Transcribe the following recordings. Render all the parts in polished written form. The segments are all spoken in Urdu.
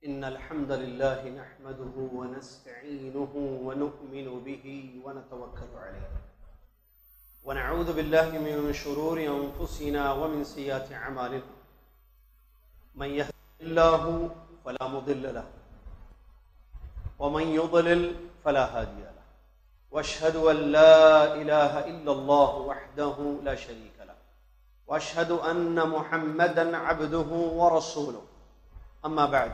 إن الحمد لله نحمده ونستعينه ونؤمن به ونتوكل عليه ونعوذ بالله من شرور أنفسنا ومن سيئات أعمالنا من يهده الله فلا مضل له ومن يضلل فلا هادي له وأشهد أن لا إله إلا الله وحده لا شريك له وأشهد أن محمدا عبده ورسوله أما بعد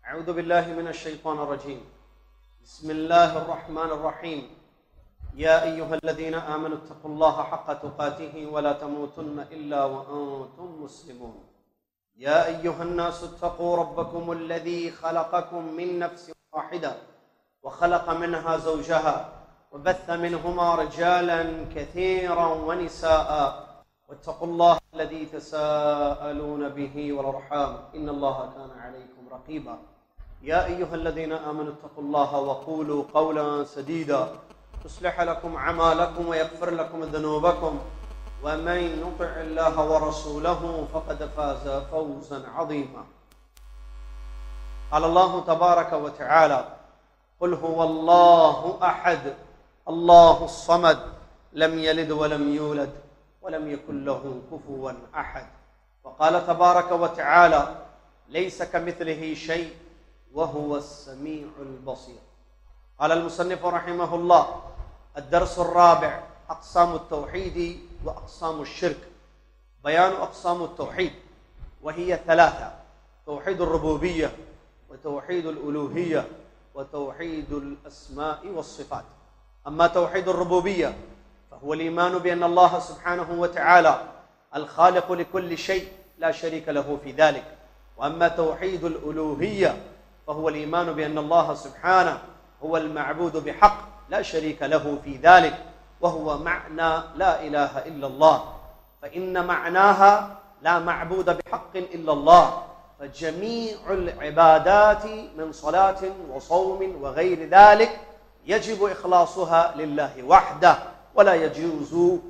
أعوذ بالله من الشيطان الرجيم بسم الله الرحمن الرحيم يا أيها الذين آمنوا اتقوا الله حق تقاته ولا تموتن إلا وأنتم مسلمون يا أيها الناس اتقوا ربكم الذي خلقكم من نفس واحدة وخلق منها زوجها وبث منهما رجالا كثيرا ونساء واتقوا الله الذي تساءلون به والأرحام إن الله كان عليكم رقيبا يا أيها الذين آمنوا اتقوا الله وقولوا قولا سديدا يصلح لكم أعمالكم ويغفر لكم ذنوبكم ومن يطع الله ورسوله فقد فاز فوزا عظيما قال الله تبارك وتعالى قل هو الله أحد الله الصمد لم يلد ولم يولد ولم يكن له كفوا أحد وقال تبارك وتعالى ليس كمثله شيء وهو السميع البصير. قال المصنف رحمه الله الدرس الرابع أقسام التوحيد وأقسام الشرك. بيان أقسام التوحيد وهي ثلاثة: توحيد الربوبية وتوحيد الألوهية وتوحيد الأسماء والصفات. أما توحيد الربوبية فهو الإيمان بأن الله سبحانه وتعالى الخالق لكل شيء لا شريك له في ذلك. وأما توحيد الألوهية فهو الإيمان بأن الله سبحانه هو المعبود بحق لا شريك له في ذلك، وهو معنى لا إله إلا الله، فإن معناها لا معبود بحق إلا الله، فجميع العبادات من صلاة وصوم وغير ذلك يجب إخلاصها لله وحده،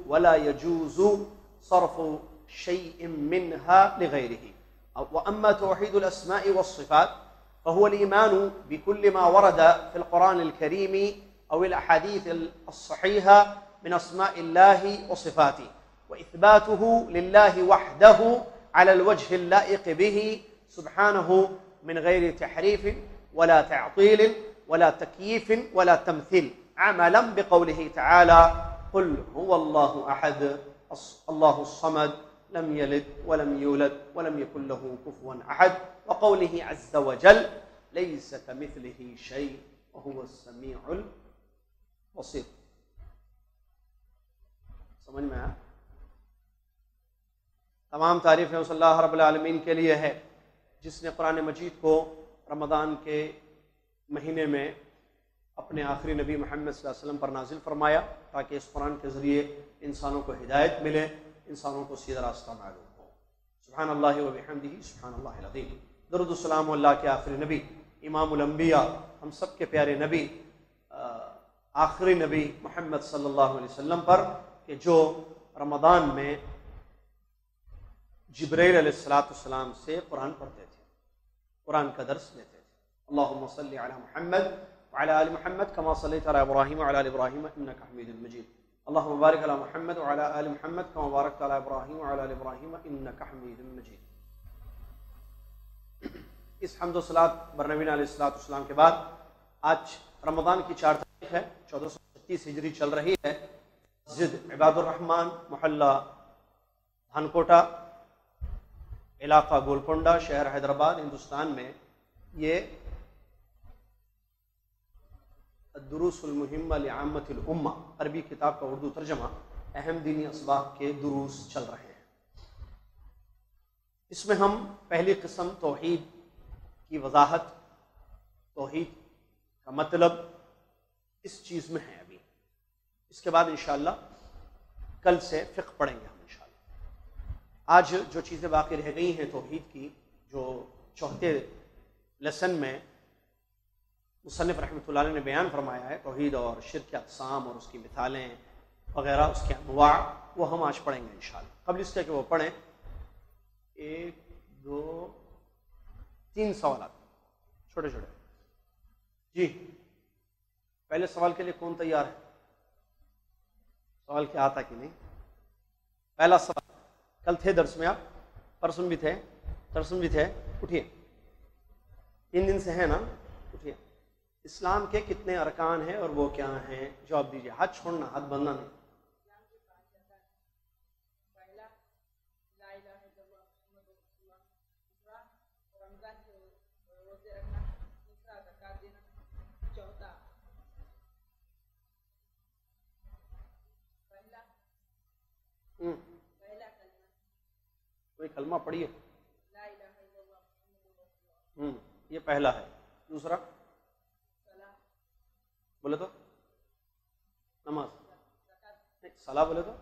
ولا يجوز صرف شيء منها لغيره. وأما توحيد الأسماء والصفات فهو الإيمان بكل ما ورد في القرآن الكريم أو الأحاديث الصحيحة من أسماء الله وصفاته، وإثباته لله وحده على الوجه اللائق به سبحانه من غير تحريف ولا تعطيل ولا تكييف ولا تمثيل، عملا بقوله تعالى قل هو الله أحد الله الصمد لم يلد ولم يولد ولم يكن له كفوا أحد، وقوله عز وجل ليس كمثله شيء وهو السميع البصير. سمجھ میں آیا؟ تمام تعریفیں اس اللہ رب العالمین کے لیے ہے جس نے قرآن مجید کو رمضان کے مہینے میں اپنے آخری نبی محمد صلی اللہ علیہ وسلم پر نازل فرمایا تاکہ اس قرآن کے ذریعے انسانوں کو ہدایت ملے، انسانوں کو سیدھا راستہ معلوم ہو۔ سبحان اللہ و بحمدہ سبحان اللہ العظیم۔ درود و سلام اللہ کے آخری نبی، امام الانبیاء، ہم سب کے پیارے نبی، آخری نبی محمد صلی اللہ علیہ وسلم پر کہ جو رمضان میں جبرائیل علیہ السلام سے قرآن پڑھتے تھے، قرآن کا درس لیتے تھے۔ اللہم صلی علی محمد وعلی آل محمد کما صلیت علی ابراہیم وعلی آل ابراہیم انک حمید مجید۔ اللہم بارک علی محمد وعلی آل محمد کما بارکت علی ابراہیم وعلی آل ابراہیم انک حمید مجید۔ اس حمد و صلاۃ بر نبی علیہ السلام کے بعد آج رمضان کی 4 تاریخ ہے، 1436 ہجری چل رہی ہے۔ مسجد عباد الرحمن، محلہ دھنکوٹا، علاقہ گولکنڈہ، شہر حیدرآباد، ہندوستان میں یہ الدروس المہمہ لعامۃ الامہ عربی کتاب کا اردو ترجمہ اہم دینی اسباق کے دروس چل رہے ہیں۔ اس میں ہم پہلی قسم توحید کی وضاحت، توحید کا مطلب اس چیز میں ہے ابھی۔ اس کے بعد انشاءاللہ کل سے فقہ پڑھیں گے ہم انشاءاللہ۔ آج جو چیزیں باقی رہ گئی ہیں توحید کی، جو چوتھے لیسن میں مصنف رحمۃ اللہ علیہ نے بیان فرمایا ہے، توحید اور شرک کے اقسام اور اس کی مثالیں وغیرہ، اس کے انواع، وہ ہم آج پڑھیں گے انشاءاللہ۔ قبل اس کے کہ وہ پڑھیں، 1 2 3 سوالات چھوٹے چھوٹے. جی پہلے سوال کے لیے کون تیار ہے؟ سوال کیا آتا کہ نہیں؟ پہلا سوال. کل تھے درس میں آپ؟ پرسوں بھی تھے؟ ترسم بھی تھے؟ اٹھیے. 3 دن سے ہیں نا؟ اٹھیے. اسلام کے کتنے ارکان ہیں اور وہ کیا ہیں؟ جواب دیجیے. ہاتھ چھوڑنا، ہاتھ بندھنا نہیں. کوئی کلمہ پڑھیے. یہ پہلا ہے. دوسرا بولے تو نماز. صلاح بولے تو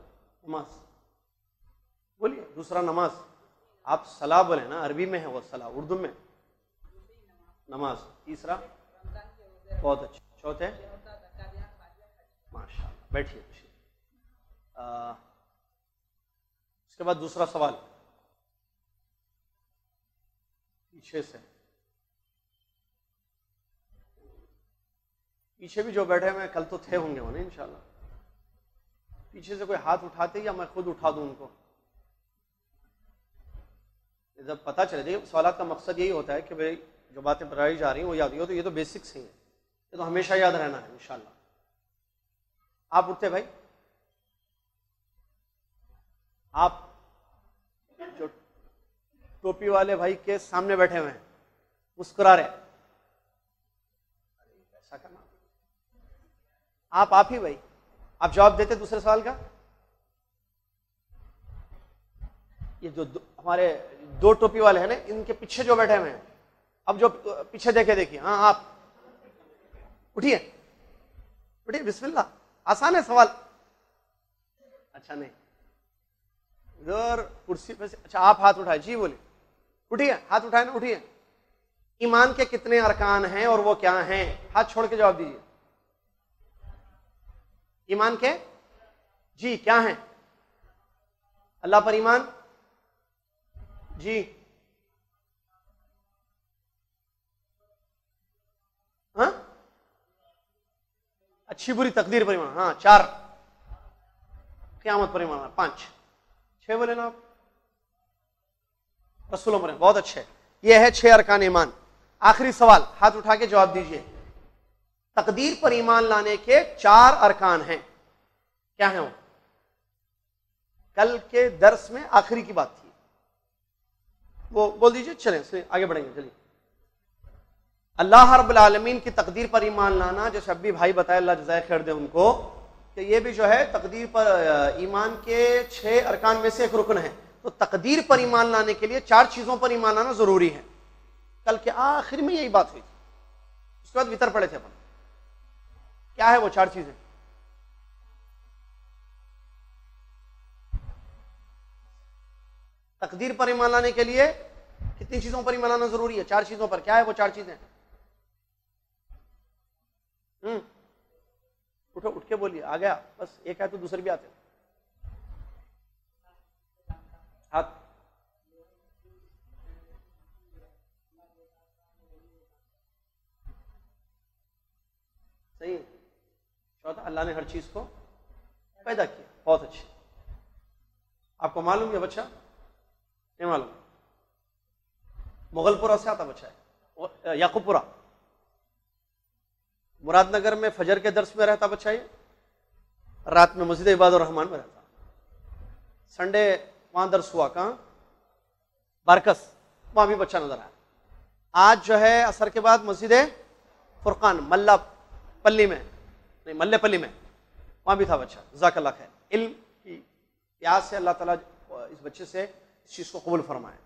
نماز بولیے. دوسرا نماز. آپ صلاح بولے نا، عربی میں ہے وہ صلاح، اردو میں نماز. تیسرا بہت اچھا. چوتھے ماشاء اللہ. بیٹھیے. اس کے بعد دوسرا سوال پیچھے سے. پیچھے بھی جو بیٹھے ہوئے کل تو تھے ہوں گے وہ، نہیں انشاءاللہ. پیچھے سے کوئی ہاتھ اٹھاتے یا میں خود اٹھا دوں ان کو؟ جب پتہ چلے. دیکھیے سوالات کا مقصد یہی ہوتا ہے کہ بھائی جو باتیں بتائی جا رہی ہیں وہ یاد ہو. تو یہ تو بیسکس ہی ہیں، یہ تو ہمیشہ یاد رہنا ہے انشاءاللہ. آپ اٹھتے بھائی. آپ جو ٹوپی والے بھائی کے سامنے بیٹھے ہوئے ہیں مسکرا رہے، ایسا کرنا. آپ ہی بھائی، آپ جواب دیتے دوسرے سوال کا. یہ جو ہمارے 2 ٹوپی والے ہیں نا، ان کے پیچھے جو بیٹھے ہوئے ہیں، اب جو پیچھے دیکھیے. ہاں آپ اٹھیے. اٹھیے. بسم اللہ. آسان ہے سوال. اچھا نہیں ادھر کرسی پہ سے. اچھا آپ ہاتھ اٹھائے. جی بولے. اٹھیے. ہاتھ اٹھائے نا. اٹھیے. ایمان کے کتنے ارکان ہیں اور وہ کیا ہیں؟ ہاتھ چھوڑ کے جواب دیجیے. ایمان کے جی کیا ہیں؟ اللہ پر ایمان. جی ہاں اچھی بری تقدیر پر ایمان. ہاں 4. قیامت پر ایمان. 5. 6 بولے نا آپ. رسولوں پر. بہت اچھے. یہ ہے 6 ارکان ایمان. آخری سوال ہاتھ اٹھا کے جواب دیجیے. تقدیر پر ایمان لانے کے 4 ارکان ہیں. کیا ہیں وہ؟ کل کے درس میں آخری کی بات تھی، وہ بول دیجیے. چلیں آگے بڑھیں گے. چلیے. اللہ رب العالمین کی تقدیر پر ایمان لانا، جیسے ابھی بھائی بتایا اللہ جزائے خیر دے ان کو، کہ یہ بھی جو ہے تقدیر پر ایمان کے 6 ارکان میں سے ایک رکن ہے. تو تقدیر پر ایمان لانے کے لیے 4 چیزوں پر ایمان لانا ضروری ہے. کل کے آخر میں یہی بات ہوئی تھی. اس کے بعد وطر پڑے تھے اپن. کیا ہے وہ 4 چیزیں؟ تقدیر پر ایمان لانے کے لیے کتنی چیزوں پر ایمان لانا ضروری ہے؟ 4 چیزوں پر. کیا ہے وہ 4 چیزیں؟ اٹھو. اٹھ کے بولیے. آ گیا بس ایک ہے تو دوسرے بھی آتے. ہاتھ. صحیح. چوتھا اللہ نے ہر چیز کو پیدا کیا. بہت اچھے. آپ کو معلوم ہے بچہ؟ نہیں معلوم. مغل پورہ سے آتا بچہ ہے. یعقوب پورہ مراد نگر میں فجر کے درس میں رہتا بچہ. یہ رات میں مسجد عباد الرحمان میں رہتا. سنڈے وہاں درس ہوا. کہاں؟ بارکس. وہاں بھی بچہ نظر آیا. آج جو ہے عصر کے بعد مسجد فرقان ملا پلی میں، نہیں ملے پلی میں، وہاں بھی تھا بچہ. جزاک اللہ خیر. علم کی پیاس سے اللہ تعالیٰ اس بچے سے اس چیز کو قبول فرمائے.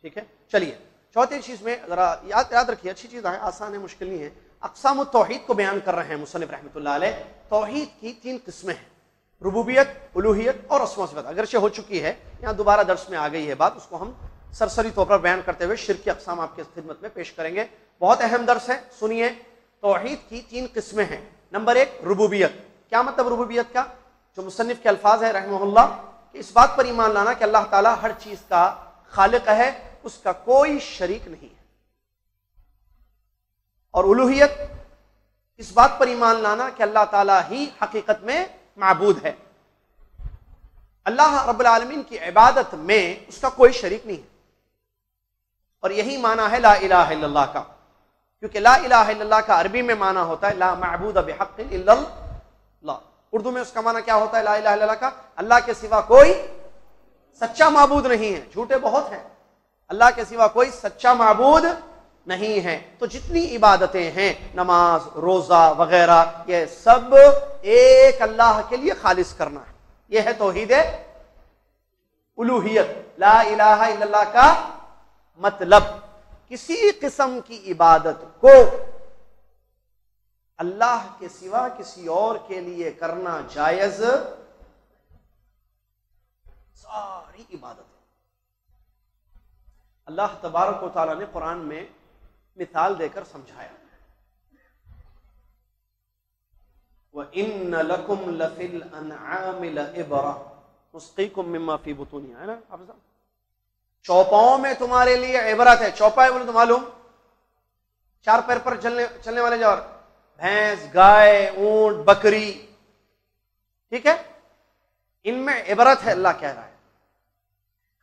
ٹھیک ہے. چلیے چوتھی چیز میں ذرا یاد رکھیے. اچھی چیز ہے، آسان ہے، مشکل نہیں ہے. اقسام التوحید کو بیان کر رہے ہیں مصنف رحمۃ اللہ علیہ. توحید کی 3 قسمیں ہیں: ربوبیت، الوہیت اور اسماء و صفات. اگرچہ ہو چکی ہے، یہاں دوبارہ درس میں آ گئی ہے بات. اس کو ہم سرسری طور پر بیان کرتے ہوئے شرک کی اقسام آپ کی خدمت میں پیش کریں گے. بہت اہم درس ہے، سنیے. توحید کی 3 قسمیں ہیں. نمبر 1 ربوبیت. کیا مطلب ربوبیت کا؟ جو مصنف کے الفاظ ہیں رحمہ اللہ، کہ اس بات پر ایمان لانا کہ اللہ تعالیٰ ہر چیز کا خالق ہے، اس کا کوئی شریک نہیں ہے. اور الوہیت اس بات پر ایمان لانا کہ اللہ تعالیٰ ہی حقیقت میں معبود ہے، اللہ رب العالمین کی عبادت میں اس کا کوئی شریک نہیں ہے، اور یہی معنی ہے لا الہ الا اللہ کا، کیونکہ لا الہ الا اللہ کا عربی میں معنی ہوتا ہے لا معبود بحق الا اللہ، اردو میں اس کا معنی کیا ہوتا ہے لا الہ الا اللہ کا؟ اللہ کے سوا کوئی سچا معبود نہیں ہے، جھوٹے بہت ہیں، اللہ کے سوا کوئی سچا معبود نہیں ہے۔ تو جتنی عبادتیں ہیں، نماز، روزہ وغیرہ، یہ سب ایک اللہ کے لیے خالص کرنا ہے، یہ ہے توحید الوہیت۔ لا الہ الا اللہ کا مطلب کسی قسم کی عبادت کو اللہ کے سوا کسی اور کے لیے کرنا جائز، ساری عبادت اللہ تبارک و تعالیٰ نے قرآن میں مثال دے کر سمجھایا۔ وَإِنَّ لَكُمْ لَفِي الْأَنْعَامِ لَعِبْرَةً نُسْقِيكُم مِّمَّا فِي بُطُونِهَا، ہے نا حافظ صاحب؟ چوپاؤں میں تمہارے لیے عبرت ہے۔ چوپا ہے بولے تو معلوم، چار پیر پر چلنے والے جانور، بھینس، گائے، اونٹ، بکری، ٹھیک ہے، ان میں عبرت ہے، اللہ کہہ رہا ہے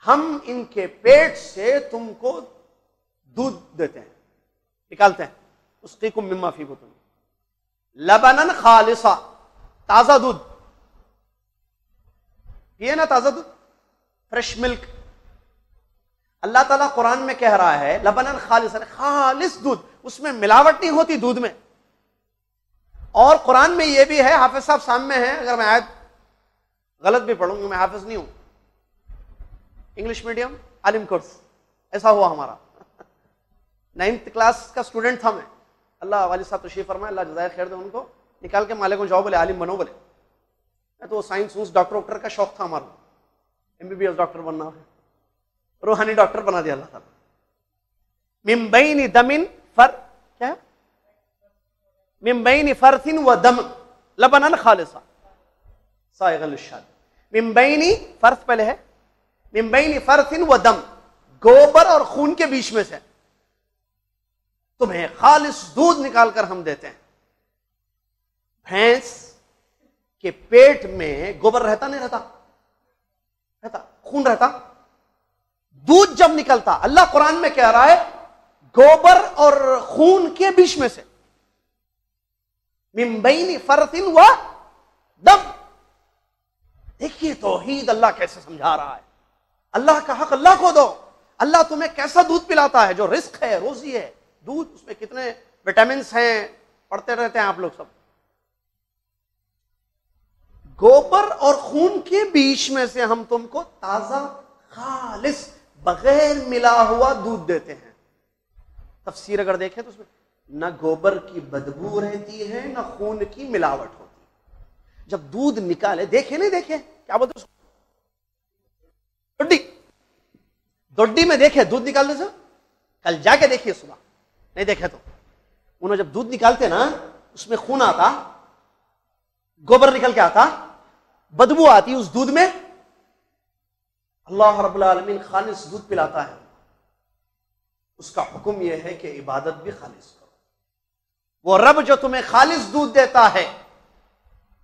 ہم ان کے پیٹ سے تم کو دودھ دیتے ہیں، نکالتے ہیں، اسقیکم مما فی بطون، لبنن خالصا، تازہ دودھ، یہ نا تازہ دودھ، فریش ملک۔ اللہ تعالیٰ قرآن میں کہہ رہا ہے لبنن خالصا، خالص دودھ، اس میں ملاوٹ نہیں ہوتی دودھ میں۔ اور قرآن میں یہ بھی ہے، حافظ صاحب سامنے ہیں، اگر میں آیت غلط بھی پڑھوں گا، میں حافظ نہیں ہوں، انگلش میڈیم عالم کورس ایسا ہوا ہمارا، 9th کلاس کا اسٹوڈنٹ تھا میں، اللہ والد صاحب تشریف فرمائے، اللہ جزائے خیر دے ان کو، نکال کے مالے کو جاؤ بولے عالم بنو بولے، میں تو سائنس ڈاکٹر کا شوق تھا ہمارا، MBBS ڈاکٹر بننا ہے، روحانی ڈاکٹر بنا دیا اللہ تعالیٰ۔ من بین دمن کیا من بین فرث و دم لبنا خالصا سائغا للشارب، من بین فرث پہلے ہے، من بین فرث و دم، گوبر اور خون کے بیچ میں سے تمہیں خالص دودھ نکال کر ہم دیتے ہیں۔ بھینس کے پیٹ میں گوبر رہتا نہیں رہتا، خون رہتا، دودھ جب نکلتا، اللہ قرآن میں کہہ رہا ہے گوبر اور خون کے بیچ میں سے، من بین فرث و دم۔ دیکھیے توحید اللہ کیسے سمجھا رہا ہے، اللہ کا حق اللہ کو دو، اللہ تمہیں کیسا دودھ پلاتا ہے جو رزق ہے، روزی ہے، دودھ اس میں کتنے وٹامنس ہیں، پڑھتے رہتے ہیں آپ لوگ سب۔ گوبر اور خون کے بیچ میں سے ہم تم کو تازہ خالص بغیر ملا ہوا دودھ دیتے ہیں۔ تفسیر اگر دیکھیں تو اس میں نہ گوبر کی بدبو رہتی ہے نہ خون کی ملاوٹ ہوتی۔ جب دودھ نکالے، دیکھے نہیں دیکھے کیا بولتے دوڈی میں دیکھے دودھ نکالنے سے، کل جا کے دیکھیے صبح، نہیں دیکھے تو انہوں جب دودھ نکالتے نا اس میں خون آتا، گوبر نکل کے آتا، بدبو آتی اس دودھ میں، اللہ رب العالمین خالص دودھ پلاتا ہے، اس کا حکم یہ ہے کہ عبادت بھی خالص کرو۔ وہ رب جو تمہیں خالص دودھ دیتا ہے،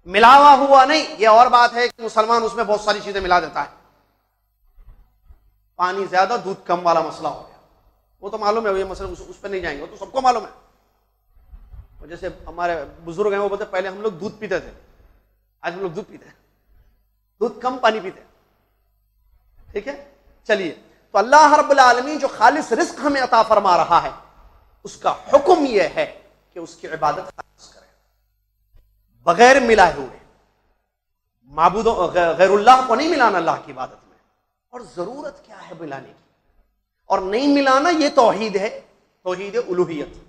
ملاوا ہوا نہیں، یہ اور بات ہے کہ مسلمان اس میں بہت ساری چیزیں ملا دیتا ہے، پانی زیادہ دودھ کم والا مسئلہ ہو گیا، وہ تو معلوم ہے، یہ مسئلہ اس پہ نہیں جائیں گے، وہ تو سب کو معلوم ہے۔ جیسے ہمارے بزرگ ہیں وہ بولتے پہلے ہم لوگ دودھ پیتے تھے، آج ہم لوگ دودھ پیتے ہیں، دودھ کم پانی پیتے ہیں، ٹھیک ہے۔ چلیے، تو اللہ رب العالمین جو خالص رزق ہمیں عطا فرما رہا ہے، اس کا حکم یہ ہے کہ اس کی عبادت خالص کریں، بغیر ملائے ہوئے، معبود غیر اللہ کو نہیں ملانا اللہ کی عبادت میں۔ اور ضرورت کیا ہے ملانے کی اور نہیں ملانا؟ یہ توحید ہے، توحید الوہیت،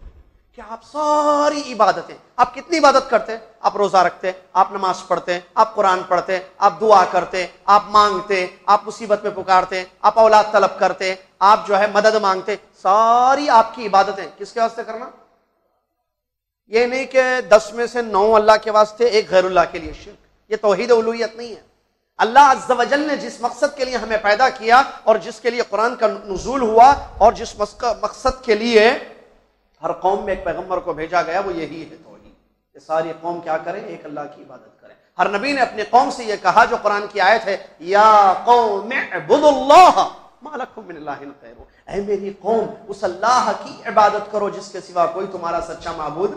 کہ آپ ساری عبادتیں، آپ کتنی عبادت کرتے، آپ روزہ رکھتے، آپ نماز پڑھتے، آپ قرآن پڑھتے، آپ دعا کرتے، آپ مانگتے، آپ مصیبت میں پکارتے، آپ اولاد طلب کرتے، آپ جو ہے مدد مانگتے، ساری آپ کی عبادتیں کس کے واسطے کرنا؟ یہ نہیں کہ 10 میں سے 9 اللہ کے واسطے، ایک غیر اللہ کے لیے شرک، یہ توحید الوہیت نہیں ہے۔ اللہ عز و جل نے جس مقصد کے لیے ہمیں پیدا کیا اور جس کے لیے قرآن کا نزول ہوا اور جس مقصد کے لیے ہر قوم میں ایک پیغمبر کو بھیجا گیا، وہ یہی ہے توحید، کہ ساری قوم کیا کرے؟ ایک اللہ کی عبادت کرے۔ ہر نبی نے اپنی قوم سے یہ کہا، جو قرآن کی آیت ہے، یا قوم اعبدوا اللہ ما لکم من الہ غیرہ، اے میری قوم اس اللہ کی عبادت کرو جس کے سوا کوئی تمہارا سچا معبود،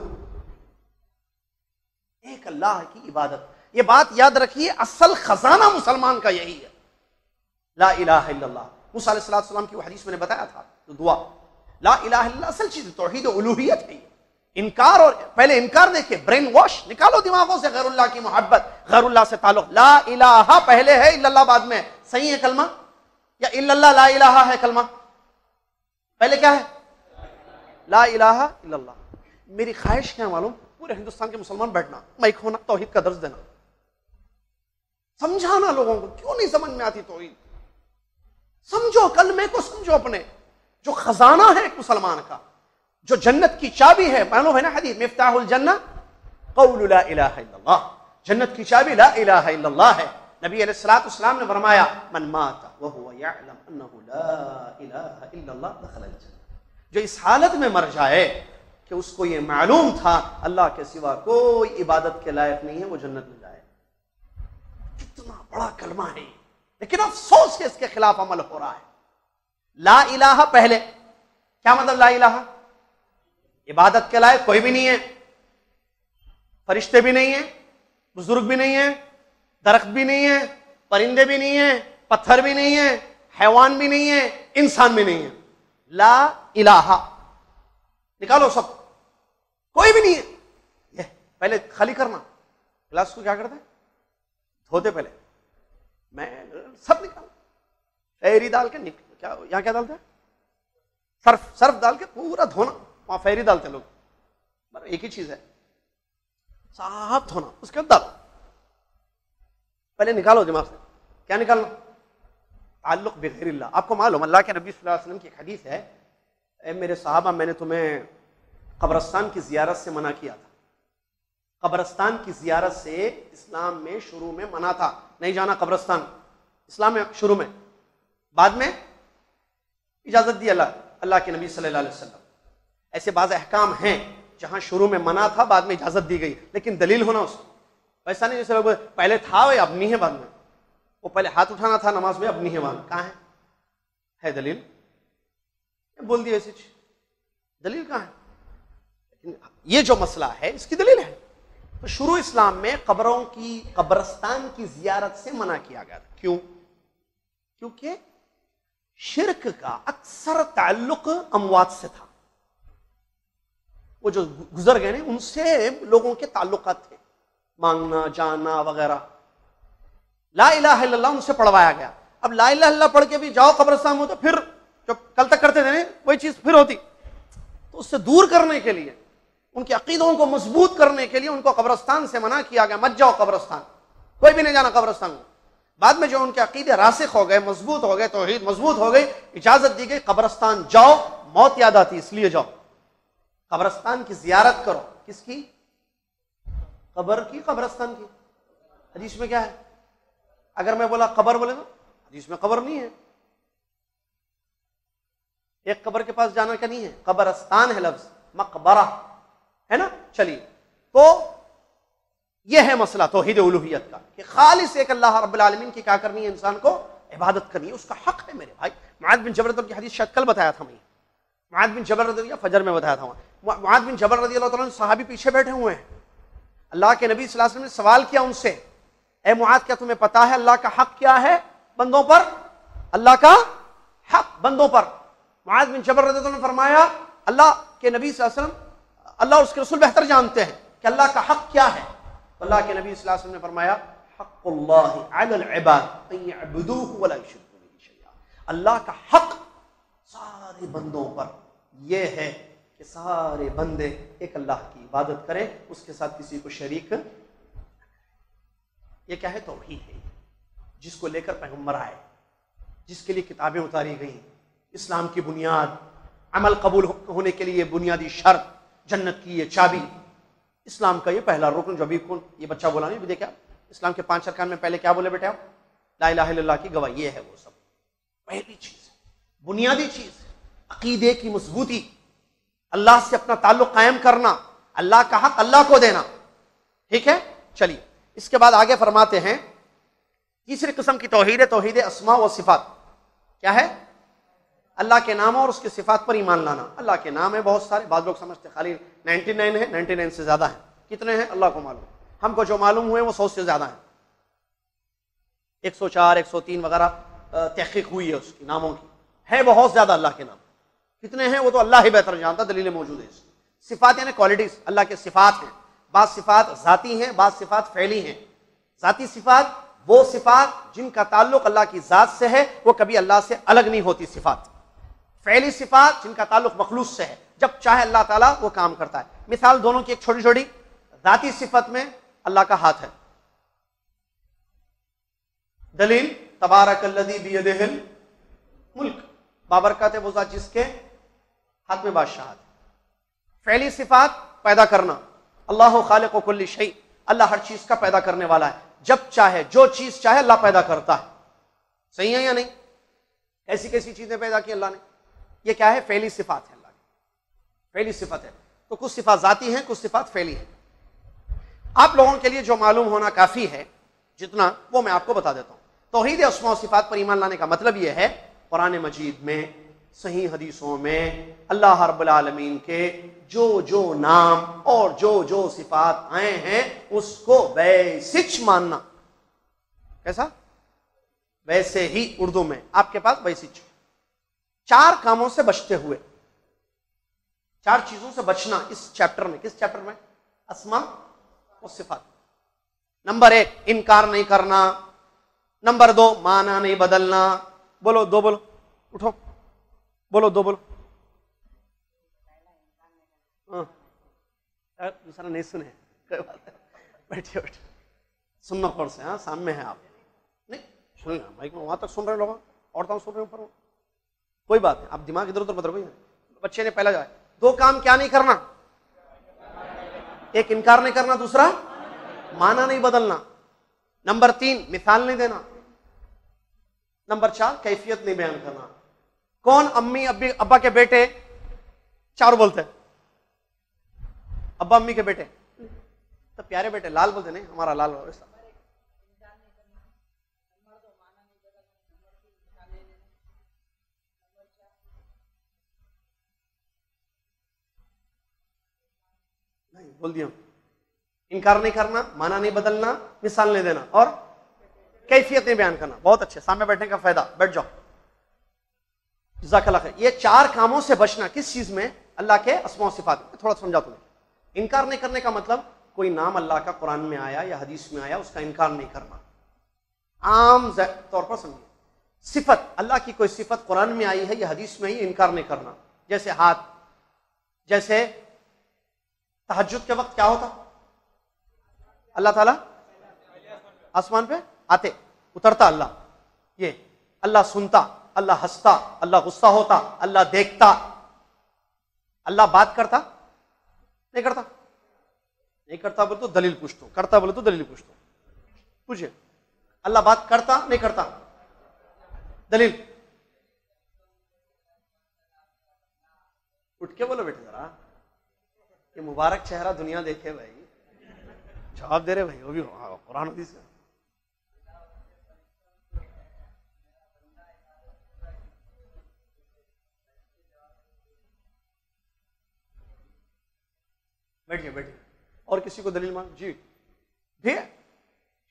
ایک اللہ کی عبادت۔ یہ بات یاد رکھیے، اصل خزانہ مسلمان کا یہی ہے، لا الہ الا اللہ۔ موسیٰ علیہ السلام کی وہ حدیث میں نے بتایا تھا، تو دعا لا الہ الا اللہ اصل چیز توحید و الوہیت ہے۔ انکار، اور پہلے انکار دیکھیں، برین واش نکالو دماغوں سے، غیر اللہ کی محبت، غیر اللہ سے تعلق۔ لا الہ پہلے ہے، الا اللہ بعد میں۔ صحیح ہے کلمہ؟ یا الا اللہ لا الہ ہے کلمہ؟ پہلے کیا ہے؟ لا الہ الا اللہ۔ میری خواہش کیا معلوم؟ پورے ہندوستان کے مسلمان بیٹھنا، مائک ہونا، توحید کا درس دینا، سمجھانا لوگوں کو۔ کیوں نہیں سمجھ میں آتی توحید؟ سمجھو، کلمے کو سمجھو اپنے، جو خزانہ ہے ایک مسلمان کا، جو جنت کی چابی ہے۔ معلوم ہے نا حدیث، مفتاح الجنہ قول لا الہ الا اللہ، جنت کی چابی لا الہ الا اللہ ہے۔ نبی علیہ الصلوۃ والسلام نے فرمایا، من مات وهو يعلم انه لا الہ الا اللہ دخل الجنہ، جو اس حالت میں مر جائے کہ اس کو یہ معلوم تھا اللہ کے سوا کوئی عبادت کے لائق نہیں ہے، وہ جنت میں جائے۔ کتنا بڑا کلمہ ہے، لیکن افسوس کہ اس کے خلاف عمل ہو رہا ہے۔ لا الہ پہلے، کیا مطلب لا الہ؟ عبادت کے لائق کوئی بھی نہیں ہے، فرشتے بھی نہیں ہیں، بزرگ بھی نہیں ہیں، درخت بھی نہیں ہے، پرندے بھی نہیں ہیں، پتھر بھی نہیں ہے، حیوان بھی نہیں ہے، انسان بھی نہیں ہے۔ لا الہ نکالو سب، کوئی بھی نہیں ہے۔ یہ پہلے خالی کرنا، گلاس کو کیا کرتے ہیں؟ دھوتے پہلے، میں سب نکال، فیری ڈال کے کیا یہاں کیا ڈالتے ہیں؟ صرف ڈال کے پورا دھونا، وہاں فیری ڈالتے لوگ، ایک ہی چیز ہے، صاف دھونا، اس کے بعد ڈالو۔ پہلے نکالو دماغ سے، کیا نکالنا؟ تعلق بغیر اللہ۔ آپ کو معلوم اللہ کے نبی صلی اللہ علیہ وسلم کی ایک حدیث ہے، اے میرے صحابہ، میں نے تمہیں قبرستان کی زیارت سے منع کیا تھا۔ قبرستان کی زیارت سے اسلام میں شروع میں منع تھا، نہیں جانا قبرستان، اسلام میں شروع میں، بعد میں اجازت دی اللہ کے نبی صلی اللہ علیہ وسلم۔ ایسے بعض احکام ہیں جہاں شروع میں منع تھا، بعد میں اجازت دی گئی، لیکن دلیل ہونا اس کو، ایسا نہیں جیسے لوگ پہلے تھا اب نہیں ہے بعد میں، وہ پہلے ہاتھ اٹھانا تھا نماز میں، اب نہیں ہے بعد میں، کہاں ہے دلیل؟ بول دی ایسی چیز، دلیل کہاں ہے؟ لیکن یہ جو مسئلہ ہے اس کی دلیل ہے۔ تو شروع اسلام میں قبروں کی، قبرستان کی زیارت سے منع کیا گیا تھا۔ کیوں؟ کیونکہ شرک کا اکثر تعلق اموات سے تھا، وہ جو گزر گئے ان سے لوگوں کے تعلقات تھے، مانگنا، جانا وغیرہ۔ لا الہ الا اللہ ان سے پڑھوایا گیا۔ اب لا الہ الا اللہ پڑھ کے بھی جاؤ قبرستان میں، تو پھر جو کل تک کرتے تھے وہی چیز پھر ہوتی، تو اس سے دور کرنے کے لیے، ان کے عقیدوں کو مضبوط کرنے کے لیے ان کو قبرستان سے منع کیا گیا، مت جاؤ قبرستان، کوئی بھی نہیں جانا قبرستان میں۔ بعد میں جو ان کے عقیدے راسخ ہو گئے، مضبوط ہو گئے، توحید مضبوط ہو گئی، اجازت دی گئی قبرستان جاؤ، موت یاد آتی اس لیے جاؤ، قبرستان کی زیارت کرو۔ کس کی؟ قبر کی، قبرستان کی۔ حدیث میں کیا ہے؟ اگر میں بولا قبر بولے تو حدیث میں قبر نہیں ہے، ایک قبر کے پاس جانا کا نہیں ہے، قبرستان ہے لفظ، مقبرہ ہے نا۔ چلیے، تو یہ ہے مسئلہ توحید الوہیت کا، کہ خالص ایک اللہ رب العالمین کی کیا کرنی ہے، انسان کو عبادت کرنی ہے، اس کا حق ہے۔ میرے بھائی، معاذ بن جبل رضی اللہ عنہ کی حدیث شاید کل بتایا تھا میں، معاذ بن جبل رضی اللہ، فجر میں بتایا تھا۔ معاذ بن جبل رضی اللہ تعالیٰ عنہ صحابی پیچھے بیٹھے ہوئے ہیں، اللہ کے نبی صلی اللہ علیہ وسلم نے سوال کیا ان سے، اے معاذ، کیا تمہیں پتا ہے اللہ کا حق کیا ہے بندوں پر؟ اللہ کا حق بندوں پر۔ معاذ بن جبل رضی اللہ عنہ نے فرمایا، اللہ کے نبی صلی اللہ علیہ وسلم، اللہ اور اس کے رسول بہتر جانتے ہیں کہ اللہ کا حق کیا ہے۔ اللہ کے نبی صلی اللہ علیہ وسلم نے فرمایا، حق اللہ علی العباد ان یعبدوہ ولا یشرکوا بہ شیئا، اللہ کا حق سارے بندوں پر یہ ہے کہ سارے بندے ایک اللہ کی عبادت کریں، اس کے ساتھ کسی کو شریک۔ یہ کیا ہے؟ توحید ہے، جس کو لے کر پیغمبر آئے، جس کے لیے کتابیں اتاری گئیں، اسلام کی بنیاد، عمل قبول ہونے کے لیے بنیادی شرط، جنت کی یہ چابی، اسلام کا یہ پہلا رکن جو ابھی یہ بچہ بولا نہیں، دیکھا اسلام کے 5 ارکان میں پہلے کیا بولے بیٹے آپ؟ لا الہ الا اللہ کی گواہی، یہ ہے وہ سب پہلی چیز، بنیادی چیز، عقیدے کی مضبوطی، اللہ سے اپنا تعلق قائم کرنا، اللہ کا حق اللہ کو دینا. ٹھیک ہے. چلیے اس کے بعد آگے فرماتے ہیں تیسری قسم کی توحید ہے توحید اسماء و صفات. کیا ہے؟ اللہ کے نام اور اس کی صفات پر ایمان لانا. اللہ کے نام ہے بہت سارے، بعض لوگ سمجھتے ہیں خالی 99 ہے، 99 سے زیادہ ہیں. کتنے ہیں اللہ کو معلوم، ہم کو جو معلوم ہوئے وہ 100 سے زیادہ ہیں. 104 103 وغیرہ تحقیق ہوئی ہے اس کی ناموں کی، ہے بہت زیادہ اللہ کے نام. کتنے ہیں وہ تو اللہ ہی بہتر جانتا، دلیلیں موجود ہیں. صفات یعنی کوالٹیز، اللہ کے صفات ہیں. بعض صفات ذاتی ہیں، بعض صفات فعلی ہیں. ذاتی صفات وہ صفات جن کا تعلق اللہ کی ذات سے ہے، وہ کبھی اللہ سے الگ نہیں ہوتی صفات. فعلی صفات جن کا تعلق مخلوق سے ہے، جب چاہے اللہ تعالیٰ وہ کام کرتا ہے. مثال دونوں کی ایک چھوٹی چھوٹی. ذاتی صفت میں اللہ کا ہاتھ ہے. دلیل تبارک الذی بیدہ الملک، بابرکت ہے وہ ذات جس کے ہاتھ میں بادشاہت. فعلی صفات پیدا کرنا، اللہ خالق کل شیء، اللہ ہر چیز کا پیدا کرنے والا ہے. جب چاہے جو چیز چاہے اللہ پیدا کرتا ہے. صحیح ہے یا نہیں؟ ایسی کیسی چیزیں پیدا کی اللہ نے. یہ کیا ہے؟ فعلی صفات ہے. اللہ کی فعلی صفت ہے. تو کچھ صفات ذاتی ہیں، کچھ صفات فعلی ہیں. آپ لوگوں کے لیے جو معلوم ہونا کافی ہے جتنا، وہ میں آپ کو بتا دیتا ہوں. توحید اسماء و صفات پر ایمان لانے کا مطلب یہ ہے قرآن مجید میں، صحیح حدیثوں میں اللہ رب العالمین کے جو جو نام اور جو جو صفات آئے ہیں اس کو ویسچ ماننا. کیسا؟ ویسے ہی. اردو میں آپ کے پاس ویسچ. 4 کاموں سے بچتے ہوئے، 4 چیزوں سے بچنا اس چیپٹر میں. کس چیپٹر میں؟ اسماء و صفات. نمبر 1 انکار نہیں کرنا. نمبر 2 معنی نہیں بدلنا. بولو 2 بولو، اٹھو بولو 2 بولو. دوسرا نہیں سنے، بیٹھیے بیٹھیے سننا کون سے. ہاں سامنے ہیں آپ، نہیں سن رہے بھائی وہاں تک سن رہے لوگ اور تک سن رہے اوپر. کوئی بات نہیں، آپ دماغ ادھر ادھر بدل. بچے نے پہلا جائے 2 کام کیا نہیں کرنا؟ 1 انکار نہیں کرنا، دوسرا معنی نہیں بدلنا. نمبر 3 مثال نہیں دینا. نمبر 4 کیفیت نہیں بیان کرنا. کون امی ابا کے بیٹے 4 بولتے ہیں؟ ابا امی کے بیٹے تو پیارے بیٹے، لال بولتے نہیں ہمارا لال ہو. نہیں بول دیا. انکار نہیں کرنا، معنی نہیں بدلنا، مثال نہیں دینا اور کیفیت نہیں بیان کرنا. بہت اچھے. سامنے بیٹھنے کا فائدہ، بیٹھ جاؤ. جزاک اللہ خیر. یہ 4 کاموں سے بچنا کس چیز میں؟ اللہ کے اسماء و صفات میں. تھوڑا سمجھا تمہیں. انکار نہیں کرنے کا مطلب کوئی نام اللہ کا قرآن میں آیا یا حدیث میں آیا اس کا انکار نہیں کرنا. عام طور پر سمجھیے. صفت اللہ کی کوئی صفت قرآن میں آئی ہے یا حدیث میں آئی، انکار نہیں کرنا. جیسے ہاتھ، جیسے تہجد کے وقت کیا ہوتا؟ اللہ تعالیٰ آسمان پہ آتے، اترتا اللہ. یہ اللہ سنتا، اللہ ہنستا، اللہ غصہ ہوتا، اللہ دیکھتا. اللہ بات کرتا نہیں کرتا؟ نہیں کرتا بولے تو دلیل پوچھتا ہوں، کرتا بولے تو دلیل پوچھتا ہوں. پوچھے اللہ بات کرتا نہیں کرتا؟ دلیل. اٹھ کے بولو بیٹے ذرا. یہ مبارک چہرہ دنیا دیکھے بھائی. جواب دے رہے بھائی، وہ بھی قرآن حدیث کا. بیٹھیے بیٹھیے. اور کسی کو دلیل مانگ. جی بھی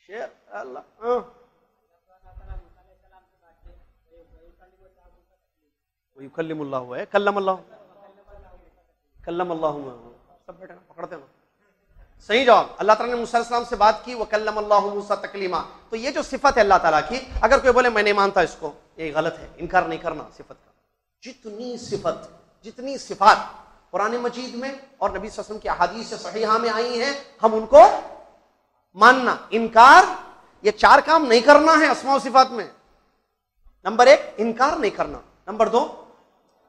شیر اللہ. یکلم اللہ ہوا ہے، کلم اللہ، کلم اللہ ہوا. سب بیٹھے پکڑتے ہیں. صحیح جواب. اللہ تعالیٰ نے موسیٰ علیہ السلام سے بات کی، وَكَلَّمَ اللَّهُ مُوسَىٰ تَكْلِيمًا. تو یہ جو صفت ہے اللہ تعالیٰ کی، اگر کوئی بولے میں نہیں مانتا اس کو، یہ غلط ہے. انکار نہیں کرنا صفت کا. جتنی صفت، جتنی صفات قرآن مجید میں اور نبی صلی اللہ علیہ وسلم کی احادیث صحیحہ میں آئی ہیں، ہم ان کو ماننا. انکار، یہ 4 کام نہیں کرنا ہے اسماء و صفات میں. نمبر 1 انکار نہیں کرنا. نمبر 2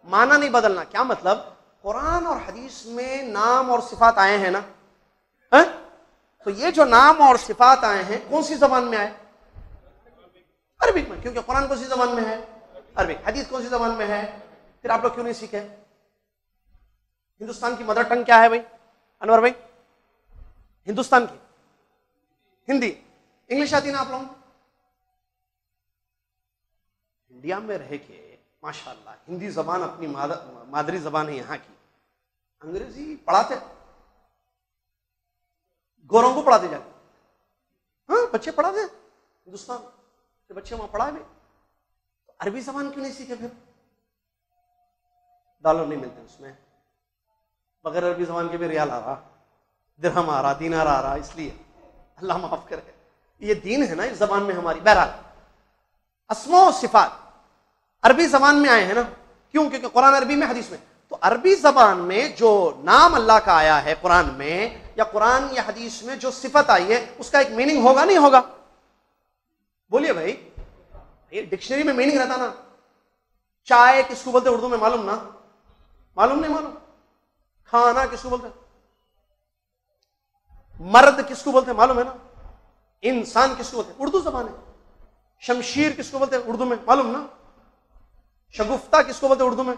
معنی نہیں بدلنا. کیا مطلب؟ قرآن اور حدیث میں نام اور صفات آئے ہیں نا، تو یہ جو نام اور صفات آئے ہیں کون سی زبان میں آئے؟ عربک میں. کیونکہ قرآن کون سی زبان میں ہے؟ عربک. حدیث کون سی زبان میں ہے؟ پھر آپ لوگ کیوں نہیں سیکھے؟ ہندوستان کی مدر ٹنگ کیا ہے بھائی انور بھائی؟ ہندوستان کی ہندی. انگلش آتی نا آپ لوگوں کو؟ انڈیا میں رہ کے ماشاء اللہ ہندی زبان اپنی مادری زبان ہے یہاں کی. انگریزی پڑھاتے گوروں کو پڑھاتے جاتے. ہاں بچے پڑھاتے ہندوستان کے بچے وہاں پڑھا بھی. عربی زبان کیوں نہیں سیکھے پھر؟ ڈالر نہیں ملتے اس میں. بغیر عربی زبان کے بھی ریال آ رہا, درہم آ رہا, دینار آ رہا. اس لیے اللہ معاف کرے, یہ دین ہے نا اس زبان میں ہماری. بہرحال اسماء و صفات عربی زبان میں آئے ہیں نا. کیوں؟ کیونکہ قرآن عربی میں, حدیث میں. تو عربی زبان میں جو نام اللہ کا آیا ہے قرآن میں یا قرآن یا حدیث میں جو صفت آئی ہے اس کا ایک میننگ ہوگا نہیں ہوگا؟ بولیے بھائی. یہ ڈکشنری میں میننگ رہتا نا. چائے کس کو بولتے اردو میں معلوم نا؟ معلوم نہیں معلوم. کھانا کس کو بولتے؟ مرد کس کو بولتے معلوم ہے نا؟ انسان کس کو بولتے؟ اردو زبان ہے. شمشیر کس کو بولتے اردو میں معلوم نا؟ شگفتہ کس کو بولتے اردو میں؟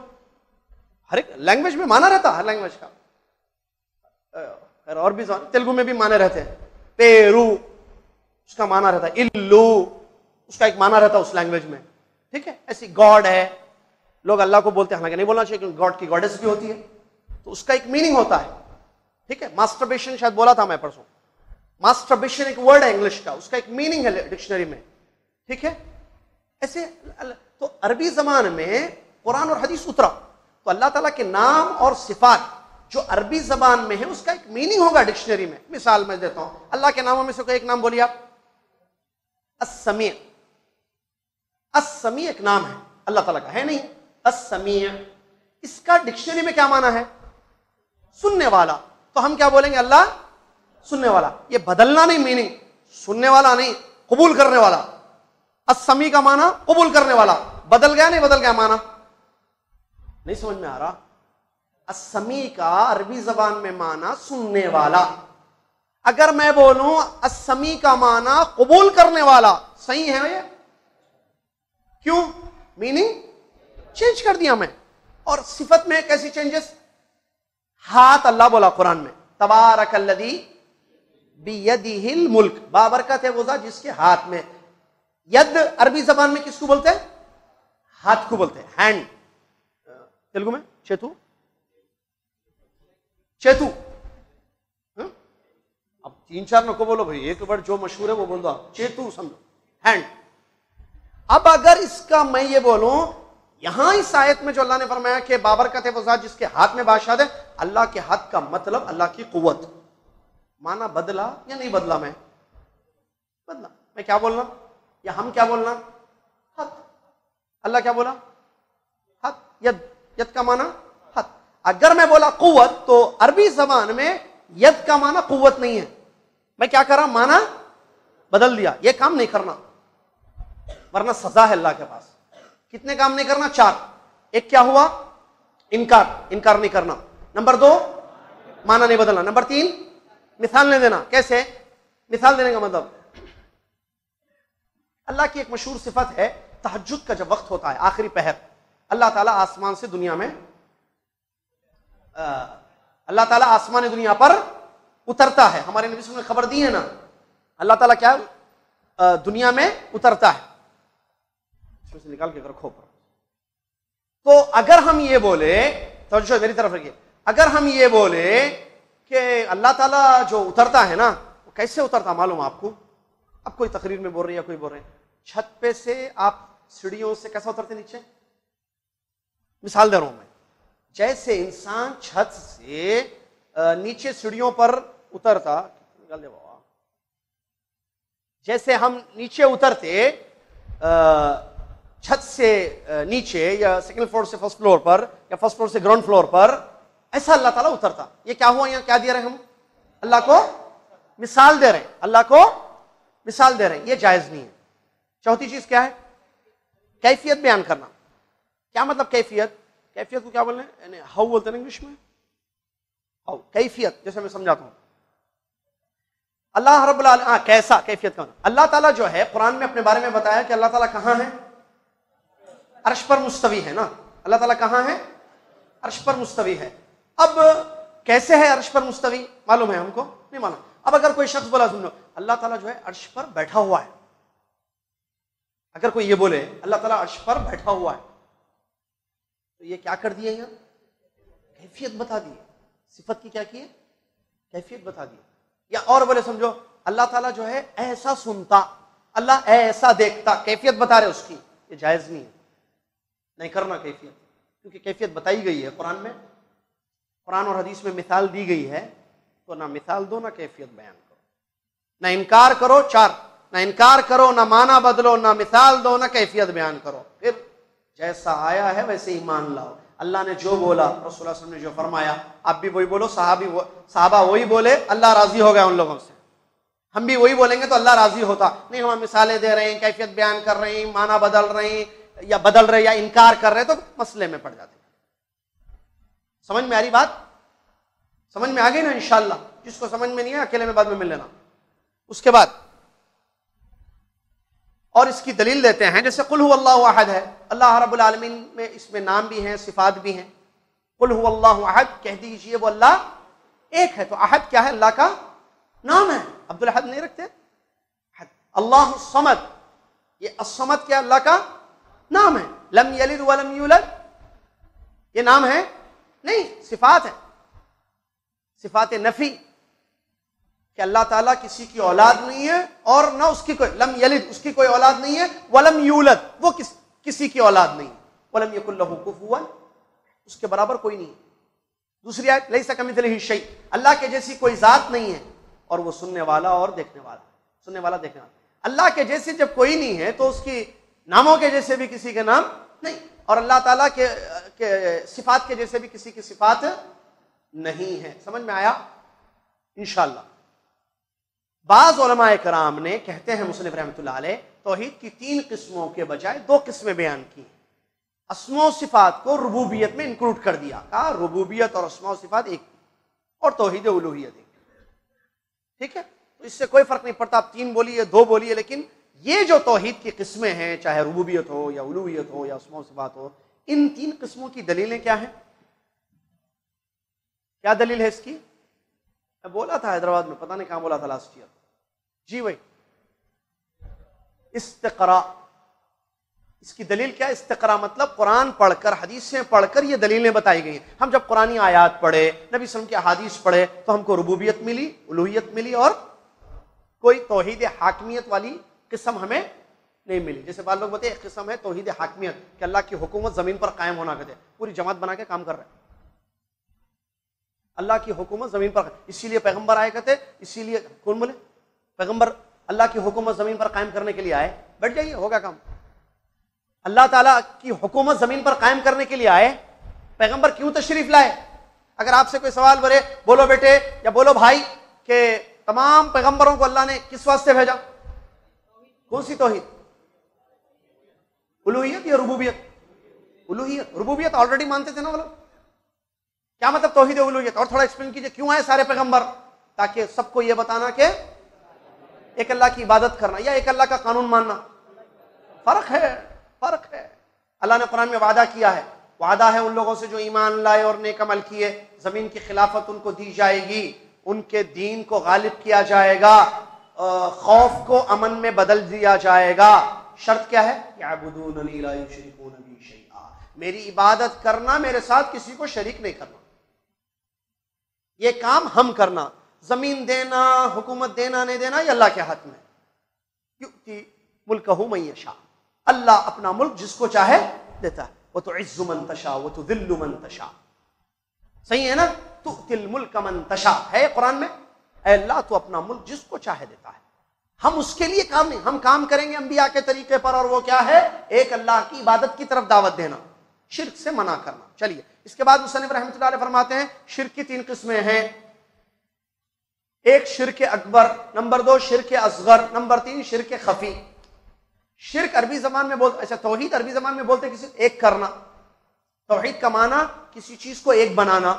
ہر ایک لینگویج میں مانا رہتا, ہر لینگویج کا. اور بھی تیلگو میں بھی مانے رہتے ہیں. پیرو اس کا مانا رہتا ہے. الو اس کا ایک مانا رہتا ہے اس لینگویج میں. ٹھیک ہے. ایسی گاڈ ہے, لوگ اللہ کو بولتے ہیں, حالانکہ نہیں بولنا چاہیے کیونکہ گاڈ کی گاڈیس بھی ہوتی ہے, تو اس کا ایک میننگ ہوتا ہے. ٹھیک ہے. ماسٹربیشن شاید بولا تھا میں پرسوں. ماسٹربیشن ایک ورڈ ہے انگلش کا, اس کا ایک میننگ ہے ڈکشنری میں. ٹھیک ہے. ایسے تو عربی زبان میں قرآن اور حدیث اترا تو اللہ تعالیٰ کے نام اور صفات جو عربی زبان میں ہے اس کا ایک میننگ ہوگا ڈکشنری میں. مثال میں دیتا ہوں, اللہ کے ناموں میں سے کوئی ایک نام بولیے آپ. السمیع. السمیع ایک نام ہے اللہ تعالیٰ کا, ہے نہیں؟ السمیع اس کا ڈکشنری میں کیا معنی ہے؟ سننے والا. تو ہم کیا بولیں گے؟ اللہ سننے والا. یہ بدلنا نہیں میننگ, سننے والا نہیں, قبول کرنے والا. السمیع کا معنی قبول کرنے والا. بدل گیا نہیں بدل گیا معنی؟ نہیں سمجھ میں آ رہا. السمیع کا عربی زبان میں معنی سننے والا. اگر میں بولوں السمیع کا معنی قبول کرنے والا, صحیح ہے یہ؟ کیوں؟ میننگ چینج کر دیا میں. اور صفت میں کیسی چینجز؟ ہاتھ اللہ بولا قرآن میں, تبارک الذی بیدہ الملک, بابرکت ہے وہ ذات جس کے ہاتھ میں. ید عربی زبان میں کس کو بولتے ہیں؟ ہاتھ کو بولتے ہیں, ہینڈ. تیلگو میں چیتو. چیتو. اب 3-4 نہ کو بولو بھائی, ایک ورڈ جو مشہور ہے وہ بول دو. چیتو سمجھو, ہینڈ. اب اگر اس کا میں یہ بولوں, یہاں اس آیت میں جو اللہ نے فرمایا کہ بابرکت ہے وہ ذات جس کے ہاتھ میں بادشاہ ہے, اللہ کے ہاتھ کا مطلب اللہ کی قوت. مانا بدلا یا نہیں بدلا؟ میں بدلا. میں کیا بولنا یا ہم کیا بولنا؟ ہاتھ. اللہ کیا بولا؟ ہاتھ. ید. ید کا مانا ہاتھ. اگر میں بولا قوت تو عربی زبان میں ید کا مانا قوت نہیں ہے. میں کیا کر رہا؟ مانا بدل دیا. یہ کام نہیں کرنا ورنہ سزا ہے اللہ کے پاس. کتنے کام نہیں کرنا؟ 4. ایک کیا ہوا؟ انکار. انکار نہیں کرنا. نمبر 2 مانا نہیں بدلنا. نمبر 3 مثال نہیں دینا. کیسے مثال دینے کا مطلب؟ اللہ کی ایک مشہور صفت ہے, تہجد کا جب وقت ہوتا ہے آخری پہر, اللہ تعالیٰ آسمان سے دنیا میں اللہ تعالیٰ آسمان دنیا پر اترتا ہے. ہمارے نبی صلی اللہ علیہ وسلم نے خبر دی ہے نا, اللہ تعالیٰ کیا دنیا میں اترتا ہے. اس میں سے نکال کے رکھو پر. تو اگر ہم یہ بولے, توجہ میری طرف رکھیے, اگر ہم یہ بولے کہ اللہ تعالیٰ جو اترتا ہے نا وہ کیسے اترتا معلوم آپ کو؟ اب کوئی تقریر میں بول رہے یا کوئی بول رہے ہیں, چھت پہ سے آپ سیڑھیوں سے کیسا اترتے نیچے؟ مثال دے رہا ہوں میں, جیسے انسان چھت سے نیچے سیڑھیوں پر اترتا, جیسے ہم نیچے اترتے چھت سے نیچے یا سیکنڈ فلور سے فرسٹ فلور پر یا فرسٹ فلور سے گراؤنڈ فلور پر, ایسا اللہ تعالیٰ اترتا. یہ کیا ہوا؟ یہاں کیا دے رہے ہیں ہم؟ اللہ کو مثال دے رہے ہیں. اللہ کو مثال دے رہے ہیں. یہ جائز نہیں ہے. چوتھی چیز کیا ہے؟ کیفیت بیان کرنا. کیا مطلب کیفیت؟ کیفیت کو کیا بولنے یعنی ہاؤ بولتے ہیں انگلش میں, ہاؤ. کیفیت جیسے میں سمجھاتا ہوں, اللہ رب العالمین کیسا, کیفیت کا. اللہ تعالیٰ جو ہے قرآن میں اپنے بارے میں بتایا کہ اللہ تعالیٰ کہاں ہے؟ عرش پر مستوی ہے نا. اللہ تعالیٰ کہاں ہے؟ عرش پر مستوی ہے. اب کیسے ہے عرش پر مستوی؟ معلوم ہے ہم کو؟ نہیں معلوم. اب اگر کوئی شخص بولا سن لو اللہ تعالیٰ جو ہے عرش پر بیٹھا ہوا ہے، اگر کوئی یہ بولے اللہ تعالیٰ عرش پر بیٹھا ہوا ہے، تو یہ کیا کر دیا؟ یہاں کیفیت بتا دی، صفت کی کیا کی ہے؟ کیفیت بتا دی. یا اور بولے سمجھو اللہ تعالیٰ جو ہے ایسا سنتا، اللہ ایسا دیکھتا، کیفیت بتا رہے اس کی. یہ جائز نہیں ہے، نہیں کرنا کیفیت، کیونکہ کیفیت بتائی گئی ہے قرآن میں، قرآن اور حدیث میں مثال دی گئی ہے. تو نہ مثال دو نہ کیفیت بیان کرو، نہ انکار کرو، نہ انکار کرو، نہ معنی بدلو، نہ مثال دو، نہ کیفیت بیان کرو. پھر جیسا آیا ہے ویسے ایمان لاؤ. اللہ نے جو بولا، رسول اللہ صلی اللہ علیہ وسلم نے جو فرمایا، آپ بھی وہی بولو. صحابہ وہی بولے، اللہ راضی ہو گیا ان لوگوں سے. ہم بھی وہی بولیں گے تو اللہ راضی ہوتا. نہیں ہم مثالیں دے رہے ہیں، کیفیت بیان کر رہے ہیں، معنی بدل رہے ہیں، یا بدل رہے یا انکار کر رہے، تو مسئلے میں پڑ جاتے. سمجھ میں آ رہی بات؟ سمجھ میں آ گئی نا انشاءاللہ؟ جس کو سمجھ میں نہیں ہے اکیلے میں بعد میں مل لینا. اس کے بعد اور اس کی دلیل دیتے ہیں، جیسے قل هو اللہ احد ہے، اللہ رب العالمین میں اس میں نام بھی ہیں، صفات بھی ہیں. قل هو اللہ احد، کہہ دیجئے وہ اللہ ایک ہے. تو احد کیا ہے؟ اللہ کا نام ہے. عبد الاحد نہیں رکھتے؟ اللہ الصمد، یہ الصمد کیا؟ اللہ کا نام ہے. لم یلد ولم یولد، یہ نام ہے نہیں، صفات ہے، صفات نفی، کہ اللہ تعالیٰ کسی کی اولاد نہیں ہے اور نہ اس کی کوئی، لم یلد اس کی کوئی اولاد نہیں ہے، ولم یولد وہ کسی کی اولاد نہیں ہے، ولم یکن لہ کفوا اس کے برابر کوئی نہیں ہے. دوسری آیت لیس کمثلہ شیء، اللہ کے جیسی کوئی ذات نہیں ہے اور وہ سننے والا اور دیکھنے والا، سننے والا دیکھنے والا. اللہ کے جیسے جب کوئی نہیں ہے تو اس کی ناموں کے جیسے بھی کسی کے نام نہیں، اور اللہ تعالیٰ کے صفات کے جیسے بھی کسی کی صفات نہیں ہے. سمجھ میں آیا انشاءاللہ؟ بعض علماء کرام نے کہتے ہیں مصنف رحمۃ اللہ علیہ توحید کی 3 قسموں کے بجائے 2 قسمیں بیان کی. اسماء و صفات کو ربوبیت میں انکلوڈ کر دیا، کہا ربوبیت اور اسماء و صفات ایک، اور توحید الوہیت ایک. ٹھیک ہے، تو اس سے کوئی فرق نہیں پڑتا آپ 3 بولیے 2 بولیے، لیکن یہ جو توحید کی قسمیں ہیں، چاہے ربوبیت ہو یا الوہیت ہو یا اسماء و صفات ہو، ان 3 قسموں کی دلیلیں کیا ہیں؟ کیا دلیل ہے اس کی؟ میں بولا تھا حیدرآباد میں، پتہ نہیں کہاں بولا تھا لاسٹ ایئر. جی بھائی، استقراء. اس کی دلیل کیا ہے؟ استقراء مطلب قرآن پڑھ کر، حدیثیں پڑھ کر یہ دلیلیں بتائی گئی ہیں. ہم جب قرآنی آیات پڑھے، نبی صلی اللہ علیہ وسلم کی احادیث پڑھے، تو ہم کو ربوبیت ملی، الوہیت ملی، اور کوئی توحید حاکمیت والی قسم ہمیں نہیں ملی. جیسے بعض لوگ بولتے ہیں ایک قسم ہے توحید حاکمیت، کہ اللہ کی حکومت زمین پر قائم ہونا کہتے ہیں، پوری جماعت بنا کے کام کر رہے ہیں. اللہ کی حکومت زمین پر، اسی لیے پیغمبر آئے کہتے، اسی لیے کون بولے؟ پیغمبر اللہ کی حکومت زمین پر قائم کرنے کے لیے آئے. بیٹھ جائیے، ہوگا کام. اللہ تعالیٰ کی حکومت زمین پر قائم کرنے کے لیے آئے، پیغمبر کیوں تشریف لائے؟ اگر آپ سے کوئی سوال کرے، بولو بیٹے یا بولو بھائی کہ تمام پیغمبروں کو اللہ نے کس واسطے بھیجا؟ کون سی توحید؟ الوہیت یا ربوبیت؟ الوہیت. ربوبیت آلریڈی مانتے تھے نا وہ لوگ. کیا مطلب توحید الوہیت؟ اور تھوڑا ایکسپلین کیجئے کیوں آئے سارے پیغمبر؟ تاکہ سب کو یہ بتانا کہ ایک اللہ کی عبادت کرنا یا ایک اللہ کا قانون ماننا فرق ہے، فرق ہے. اللہ نے قرآن میں وعدہ کیا ہے، وعدہ ہے ان لوگوں سے جو ایمان لائے اور نیک عمل کیے، زمین کی خلافت ان کو دی جائے گی، ان کے دین کو غالب کیا جائے گا، خوف کو امن میں بدل دیا جائے گا. شرط کیا ہے؟ یعبدوننی لا یشرکون بی شیئا، میری عبادت کرنا، میرے ساتھ کسی کو شریک نہیں کرنا. یہ کام ہم کرنا، زمین دینا، حکومت دینا نہیں دینا، یہ اللہ کے ہاتھ میں. یؤتی ملکہ من یشاء، اللہ اپنا ملک جس کو چاہے دیتا ہے. وتعز من تشاء وتذل من تشاء. صحیح ہے نا؟ تؤتی الملک من تشاء ہے قرآن میں. اے اللہ تو اپنا ملک جس کو چاہے دیتا ہے. ہم اس کے لیے کام نہیں، ہم کام کریں گے انبیاء کے طریقے پر، اور وہ کیا ہے؟ ایک اللہ کی عبادت کی طرف دعوت دینا، شرک سے منع کرنا. چلیے اس کے بعد مصنف رحمۃ اللہ علیہ فرماتے ہیں شرک کی 3 قسمیں ہیں. ایک شرک اکبر، نمبر 2 شرک اصغر، نمبر 3 شرک خفی. شرک عربی زبان میں بولتے، اچھا توحید عربی زبان میں بولتے کسی ایک کرنا. توحید کا معنی کسی چیز کو ایک بنانا،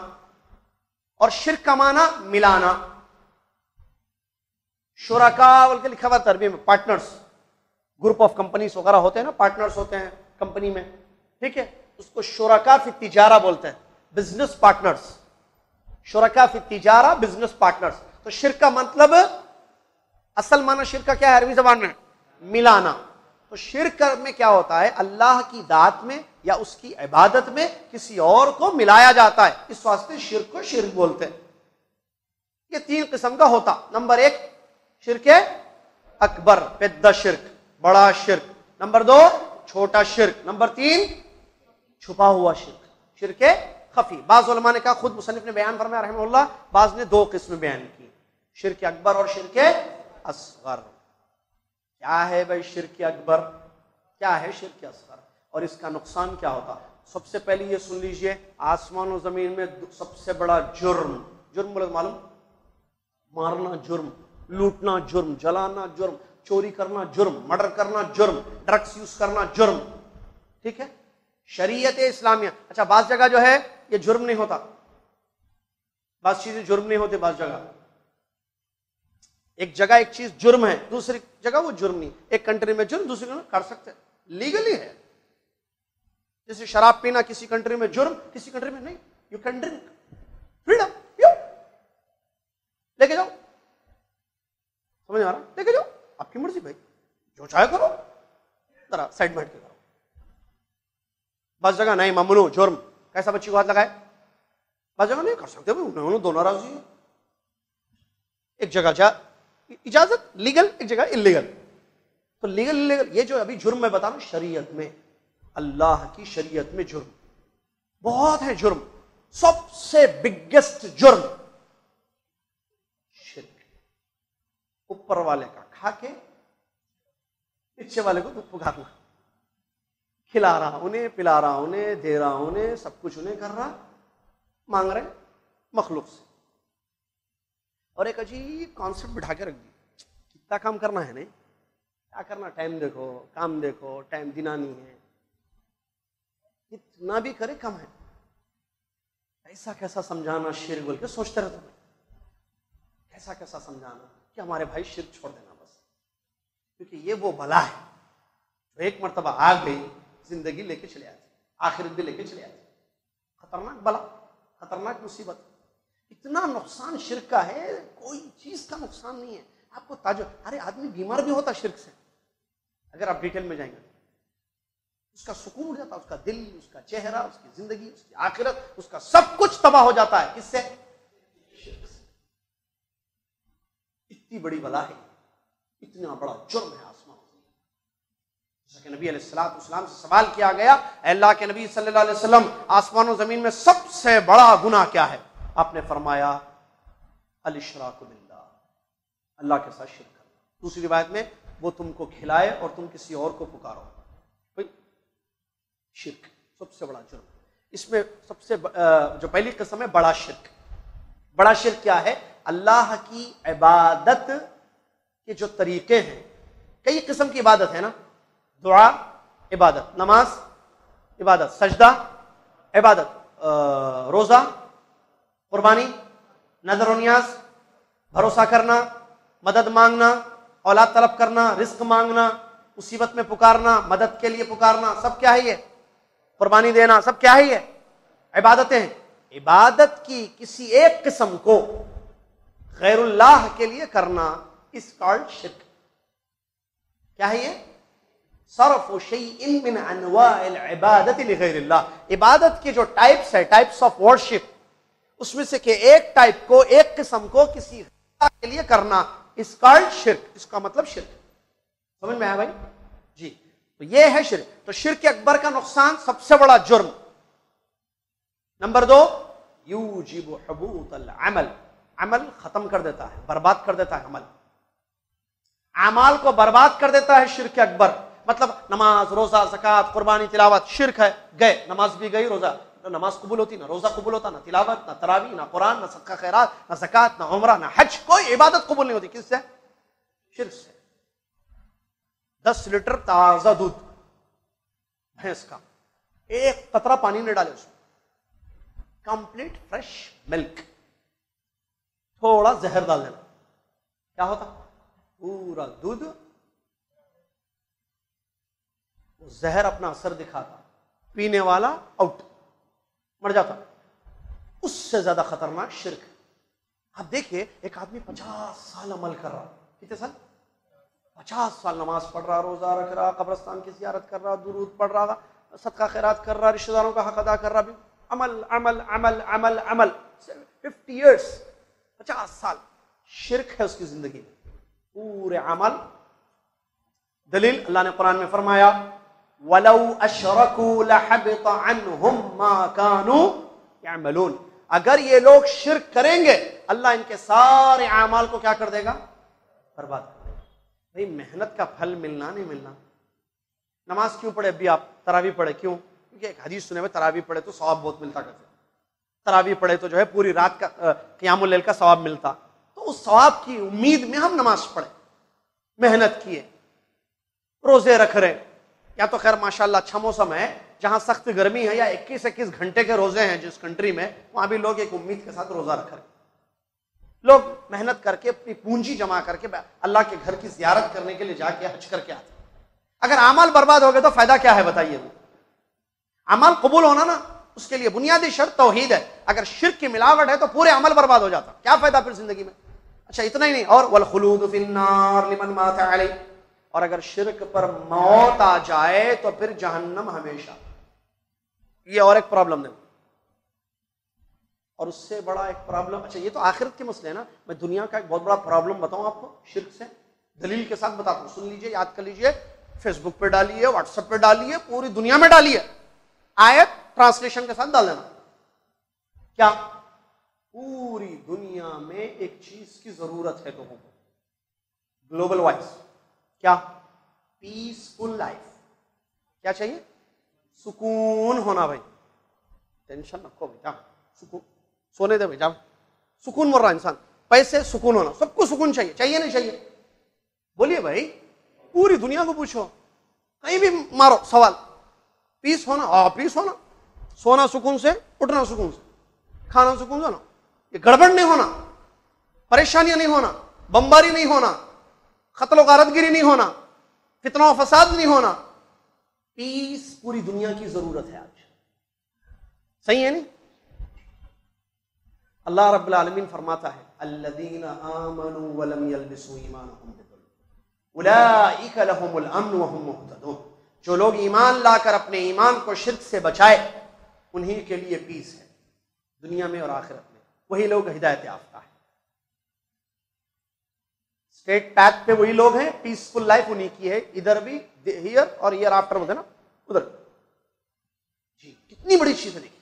اور شرک کا معنی ملانا. شرکاء بول کے لکھا ہوا عربی میں، پارٹنرز، گروپ آف کمپنیز وغیرہ ہوتے ہیں نا، پارٹنرز ہوتے ہیں کمپنی میں، ٹھیک ہے، اس کو شرکاء فی التجارہ بولتے ہیں، بزنس پارٹنرز. شرکا فی التجارہ، بزنس پارٹنرز. تو شرک کا مطلب اصل معنی شرک کا کیا ہے عربی زبان میں؟ ملانا. تو شرک میں کیا ہوتا ہے؟ اللہ کی ذات میں یا اس کی عبادت میں کسی اور کو ملایا جاتا ہے، اس واسطے شرک کو شرک بولتے ہیں. یہ 3 قسم کا ہوتا. نمبر 1 شرک اکبر، پیدا شرک، بڑا شرک. نمبر 2 چھوٹا شرک. نمبر 3 چھپا ہوا شرک، شرک خفی. بعض علماء نے کہا، خود مصنف نے بیان فرمایا رحمہ اللہ، بعض نے 2 قسم بیان کی، شرک اکبر اور شرک اصغر. کیا ہے بھائی شرک اکبر، کیا ہے شرک اصغر، اور اس کا نقصان کیا ہوتا؟ سب سے پہلے یہ سن لیجئے، آسمان و زمین میں سب سے بڑا جرم بولے معلوم؟ مارنا جرم، لوٹنا جرم، جلانا جرم، چوری کرنا جرم، مرڈر کرنا جرم، ڈرگس یوز کرنا جرم. ٹھیک ہے، شریعت اسلامیہ. اچھا بعض جگہ جو ہے یہ جرم نہیں ہوتا، بعض چیزیں جرم نہیں ہوتے. بعض جگہ ایک جگہ ایک چیز جرم ہے، دوسری جگہ وہ جرم نہیں. ایک کنٹری میں جرم، دوسری میں کر سکتے، لیگلی ہے. جیسے شراب پینا کسی کنٹری میں جرم، کسی کنٹری میں نہیں. You can drink, freedom, you لے کے جاؤ. سمجھ آ رہا؟ لے کے جاؤ، آپ کی مرضی بھائی، جو چاہے کرو، ذرا سائڈ بیٹھ کے کرو. بعض جگہ نہیں، ممنوع، جرم. کیسا بچی کو ہاتھ لگائے؟ بعض جگہ نہیں کر سکتے، دونوں راضی ہیں. ایک جگہ اجازت لیگل، ایک جگہ انلیگل. تو لیگل انلیگل یہ جو ابھی جرم میں بتا رہا ہوں، شریعت میں، اللہ کی شریعت میں جرم بہت ہے. جرم سب سے بگیسٹ جرم شرک. اوپر والے کا کھا کے نیچے والے کو دودھ پکارنا، کھلا رہا انہیں، پلا رہا انہیں، دے رہا انہیں، سب کچھ انہیں کر رہا، مانگ رہے مخلوق سے. اور ایک عجیب کانسیپٹ بٹھا کے رکھ دی، کتنا کام کرنا ہے، نہیں کیا کرنا، ٹائم دیکھو، کام دیکھو، ٹائم دینا نہیں ہے، اتنا بھی کرے کم ہے. ایسا کیسا سمجھانا شرک بول کے سوچتے رہتا میں، کیسا کیسا سمجھانا کہ ہمارے بھائی شرک چھوڑ دینا بس، کیونکہ یہ وہ بلا ہے جو ایک مرتبہ آ گئی زندگی لے کے چلے آتی، آخرت بھی لے کے چلے آتی. خطرناک بلا، خطرناک مصیبت. اتنا نقصان شرک کا ہے، کوئی چیز کا نقصان نہیں ہے. آپ کو ارے آدمی بیمار بھی ہوتا شرک سے، اگر آپ ڈیٹیل میں جائیں گے. اس کا سکون اڑ جاتا، اس کا دل، اس کا چہرہ، اس کی زندگی، اس کی آخرت، اس کا سب کچھ تباہ ہو جاتا ہے. کس سے؟ شرک سے. اتنی بڑی بلا ہے، اتنا بڑا جرم ہے آسمان. جیسا کہ نبی علیہ الصلوۃ والسلام سے سوال کیا گیا، اے اللہ کے نبی صلی اللہ علیہ وسلم، آسمان و زمین میں سب سے بڑا گناہ کیا ہے؟ آپ نے فرمایا الاشراک باللہ، اللہ کے ساتھ شرک کرنا. دوسری روایت میں وہ تم کو کھلائے اور تم کسی اور کو پکارو. شرک سب سے بڑا جرم. اس میں سب سے جو پہلی قسم ہے بڑا شرک. بڑا شرک کیا ہے؟ اللہ کی عبادت کے جو طریقے ہیں، کئی قسم کی عبادت ہے نا، دعا عبادت، نماز عبادت، سجدہ عبادت، روزہ، قربانی، نذر و نیاز، بھروسہ کرنا، مدد مانگنا، اولاد طلب کرنا، رزق مانگنا، مصیبت میں پکارنا، مدد کے لیے پکارنا، سب کیا ہے یہ؟ قربانی دینا، سب کیا ہے یہ؟ عبادتیں ہیں. عبادت کی کسی ایک قسم کو غیر اللہ کے لیے کرنا اس کالڈ شرک. کیا ہے یہ؟ صرف شیء من انواع العبادت لغیر اللہ. عبادت کے جو ٹائپس ہے، ٹائپس آف ورشپ، اس میں سے کہ ایک ٹائپ کو، ایک قسم کو کسی اللہ کے لیے کرنا اس کالڈ شرک. اس کا مطلب شرک. سمجھ میں آیا بھائی؟ جی. تو یہ ہے شرک. تو شرک اکبر کا نقصان، سب سے بڑا جرم. نمبر 2 یوجب حبوط العمل، عمل ختم کر دیتا ہے، برباد کر دیتا ہے. عمل، اعمال کو برباد کر دیتا ہے شرک اکبر. مطلب نماز، روزہ، زکوٰۃ، قربانی، تلاوت، شرک ہے، گئے، نماز بھی گئی، روزہ، نماز قبول ہوتی نہ، روزہ قبول ہوتا، نہ تلاوت، نہ تراویح، نہ قرآن، نہ صدقہ خیرات، نہ زکوٰۃ، نہ عمرہ، نہ حج، کوئی عبادت قبول نہیں ہوتی. کس سے؟ شرک سے. 10 لیٹر تازہ دودھ بھینس کا، ایک قطرہ پانی نہیں ڈالے اس میں، کمپلیٹ فریش ملک، تھوڑا زہر ڈال دینا، کیا ہوتا؟ پورا دودھ، زہر اپنا اثر دکھاتا، پینے والا آؤٹ، مر جاتا. اس سے زیادہ خطرناک شرک. آپ دیکھیے ایک آدمی 50 سال عمل کر رہا. کتنے سال؟ 50 سال نماز پڑھ رہا, روزہ رکھ رہا, قبرستان کی زیارت کر رہا, درود پڑھ رہا, صدقہ خیرات کر رہا, رشتہ داروں کا حق ادا کر رہا, بھی عمل عمل عمل عمل عمل 50 ایئرس, 50 سال شرک ہے اس کی زندگی میں, پورے عمل. دلیل اللہ نے قرآن میں فرمایا وَلَوْ أَشْرَكُوا لَحَبِطَ عَنْهُمْ مَا كَانُوا يَعْمَلُونَ. اگر یہ لوگ شرک کریں گے اللہ ان کے سارے اعمال کو کیا کر دے گا؟ برباد کر دے گا. بھئی محنت کا پھل ملنا نہیں ملنا. نماز کیوں پڑھے ابھی آپ؟ تراویح پڑھے کیوں؟ کیونکہ ایک حدیث سنے میں تراویح پڑھے تو ثواب بہت ملتا کرتے. تراویح پڑھے تو جو ہے پوری رات کا قیام اللیل کا ثواب ملتا. تو اس ثواب کی امید میں ہم نماز پڑھے, محنت کیے, روزے رکھ رہے. یا تو خیر ماشاءاللہ اچھا موسم ہے جہاں سخت گرمی ہے, یا 21 گھنٹے کے روزے ہیں جس کنٹری میں, وہاں بھی لوگ ایک امید کے ساتھ روزہ رکھ رہے. لوگ محنت کر کے اپنی پونجی جمع کر کے اللہ کے گھر کی زیارت کرنے کے لیے جا کے حج کر کے آتے. اگر اعمال برباد ہو گئے تو فائدہ کیا ہے بتائیے؟ اعمال قبول ہونا نا, اس کے لیے بنیادی شرط توحید ہے. اگر شرک کی ملاوٹ ہے تو پورے عمل برباد ہو جاتا. کیا فائدہ پھر زندگی میں؟ اچھا اتنا ہی نہیں, اور والخلود فی النار لمن مات علیہ, اور اگر شرک پر موت آ جائے تو پھر جہنم ہمیشہ. یہ اور ایک پرابلم ہے. اور اس سے بڑا ایک پرابلم, اچھا یہ تو آخرت کے مسئلے ہے نا, میں دنیا کا ایک بہت بڑا پرابلم بتاؤں آپ کو شرک سے, دلیل کے ساتھ بتاتا ہوں, سن لیجئے, یاد کر لیجئے, فیس بک پہ ڈالیے, واٹس ایپ پہ ڈالیے, پوری دنیا میں ڈالیے, آیت ٹرانسلیشن کے ساتھ ڈال دینا. کیا پوری دنیا میں ایک چیز کی ضرورت ہے لوگوں کو, گلوبل وائز, کیا؟ Peaceful life. کیا چاہیے؟ سکون ہونا. بھائی ٹینشن رکھو بھائی, جاؤ سکون, سونے دے بھائی, جاؤ سکون مر رہا انسان. پیسے, سکون ہونا, سب کو سکون چاہیے. چاہیے نہیں چاہیے؟ بولیے بھائی, پوری دنیا کو پوچھو, کہیں بھی مارو سوال. پیس ہونا, پیس ہونا, سونا سکون سے, اٹھنا سکون سے, کھانا سکون سے ہونا, یہ گڑبڑ نہیں ہونا, پریشانیاں نہیں ہونا, بمباری نہیں ہونا, قتل و غارت گیری نہیں ہونا, فتنہ و فساد نہیں ہونا. پیس پوری دنیا کی ضرورت ہے آج. صحیح ہے نہیں؟ اللہ رب العالمین فرماتا ہے الذین آمنوا ولم یلبسوا ایمانهم بظلم اولئک لهم الامن وهم مهتدون. جو لوگ ایمان لا کر اپنے ایمان کو شرک سے بچائے انہی کے لیے پیس ہے دنیا میں اور آخرت میں, وہی لوگ ہدایت یافتہ ہیں. اسٹیٹ پیتھ پہ وہی لوگ ہیں, پیسفل لائف انہی کی ہے, ادھر بھی ہیئر اور ایئر آفٹر ہوتے نا ادھر. جی کتنی بڑی چیز ہے دیکھیے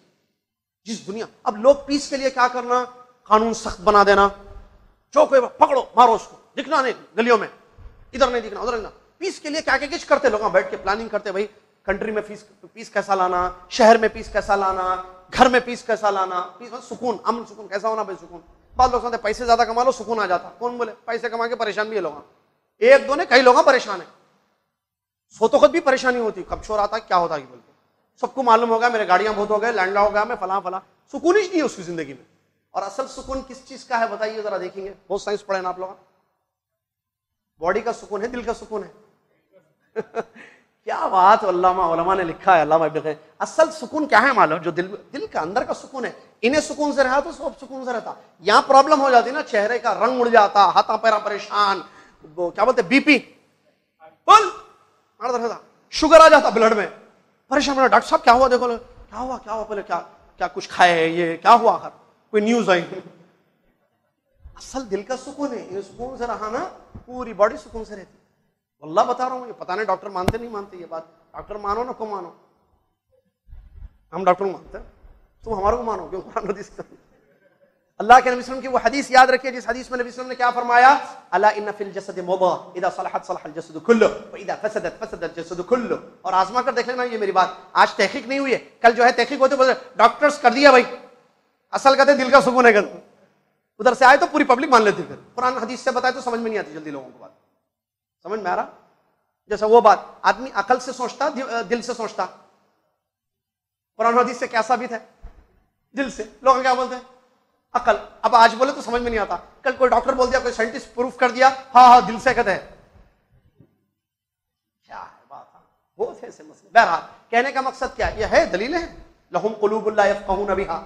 جس دنیا. اب لوگ پیس کے لیے کیا کرنا, قانون سخت بنا دینا, چوکے پکڑو مارو اس کو, دکھنا نہیں گلیوں میں, ادھر نہیں دکھنا ادھر نہیں. پیس کے لیے کیا کیا کچھ کرتے لوگ, بیٹھ کے پلاننگ کرتے, بھائی کنٹری میں پیس کیسا لانا, شہر میں پیس کیسا لانا, گھر میں پیس کیسا لانا. پیس سکون, امن سکون کیسا ہونا بھائی, سکون. بعض لوگ سمجھتے پیسے زیادہ کما لو سکون آ جاتا. کون بولے؟ پیسے کما کے پریشان بھی ہے لوگ, ایک دو نے کئی لوگ پریشان ہیں. سو تو خود بھی پریشانی ہوتی, کب شور آتا ہے کیا ہوتا ہے بول کے, سب کو معلوم ہوگا میرے گاڑیاں بہت ہو گئے, لینڈ ہو گیا, میں فلاں فلاں. سکون ہی نہیں ہے اس کی زندگی میں. اور اصل سکون کس چیز کا ہے بتائیے ذرا, دیکھیں گے, بہت سائنس پڑھے نا آپ لوگ. باڈی کا سکون ہے, دل کا سکون ہے. کیا بات علامہ علماء نے لکھا ہے, علامہ ابن قیم. اصل سکون کیا ہے معلوم؟ جو دل کا اندر کا سکون ہے. انہیں سکون سے رہا تو سب سکون سے رہتا. یہاں پرابلم ہو جاتی نا, چہرے کا رنگ اڑ جاتا, ہاتھاں پیرا پریشان, وہ کیا بولتے بی پی بول مار رہتا, شوگر آ جاتا بلڈ میں, پریشان. ڈاکٹر صاحب کیا ہوا, دیکھو کیا ہوا کیا ہوا, پہلے کیا کچھ کھائے, یہ کیا ہوا, آخر کوئی نیوز آئی. اصل دل کا سکون ہے, انہیں سکون سے رہا نا پوری باڈی سکون سے رہتی. اللہ بتا رہا ہوں, یہ پتہ نہیں ڈاکٹر مانتے نہیں مانتے یہ بات. ڈاکٹر مانو نہ کو مانو, ہم ڈاکٹر کو مانتے ہیں, تم ہمارے کو مانو کیوں؟ قرآن حدیث. اللہ کے نبی صلی اللہ علیہ وسلم کی وہ حدیث یاد رکھیے جس حدیث میں نبی صلی اللہ علیہ وسلم نے کیا فرمایا, الا ان فی الجسد مضغۃ اذا صلحت صلح الجسد كله واذا فسدت فسد الجسد كله. اور آزما کر دیکھ لینا, یہ میری بات آج تحقیق نہیں ہوئی ہے, کل جو ہے تحقیق ہوتے بولتے ڈاکٹرز کر دیا بھائی, اصل کہتے دل کا سکون ہے. ادھر سے آئے تو پوری پبلک مان لیتی, پھر قرآن حدیث سے بتائے تو سمجھ میں نہیں آتی جلدی لوگوں کو بات. سمجھ میں آ رہا؟ جیسا وہ بات آدمی عقل سے سوچتا, دل سے سوچتا. قرآن حدیث سے کیا ثابت ہے؟ دل سے. لوگ کیا بولتے ہیں؟ عقل. اب آج بولے تو سمجھ میں نہیں آتا, کل کوئی ڈاکٹر بول دیا, کوئی سائنٹسٹ پروف کر دیا, ہاں دل سے کہتے ہیں. کیا ہے بات, بہت ایسے مسئلے. بہرحال کہنے کا مقصد کیا, یہ ہے دلیلیں ہیں. لہم قلوب لا یفقہون بہا,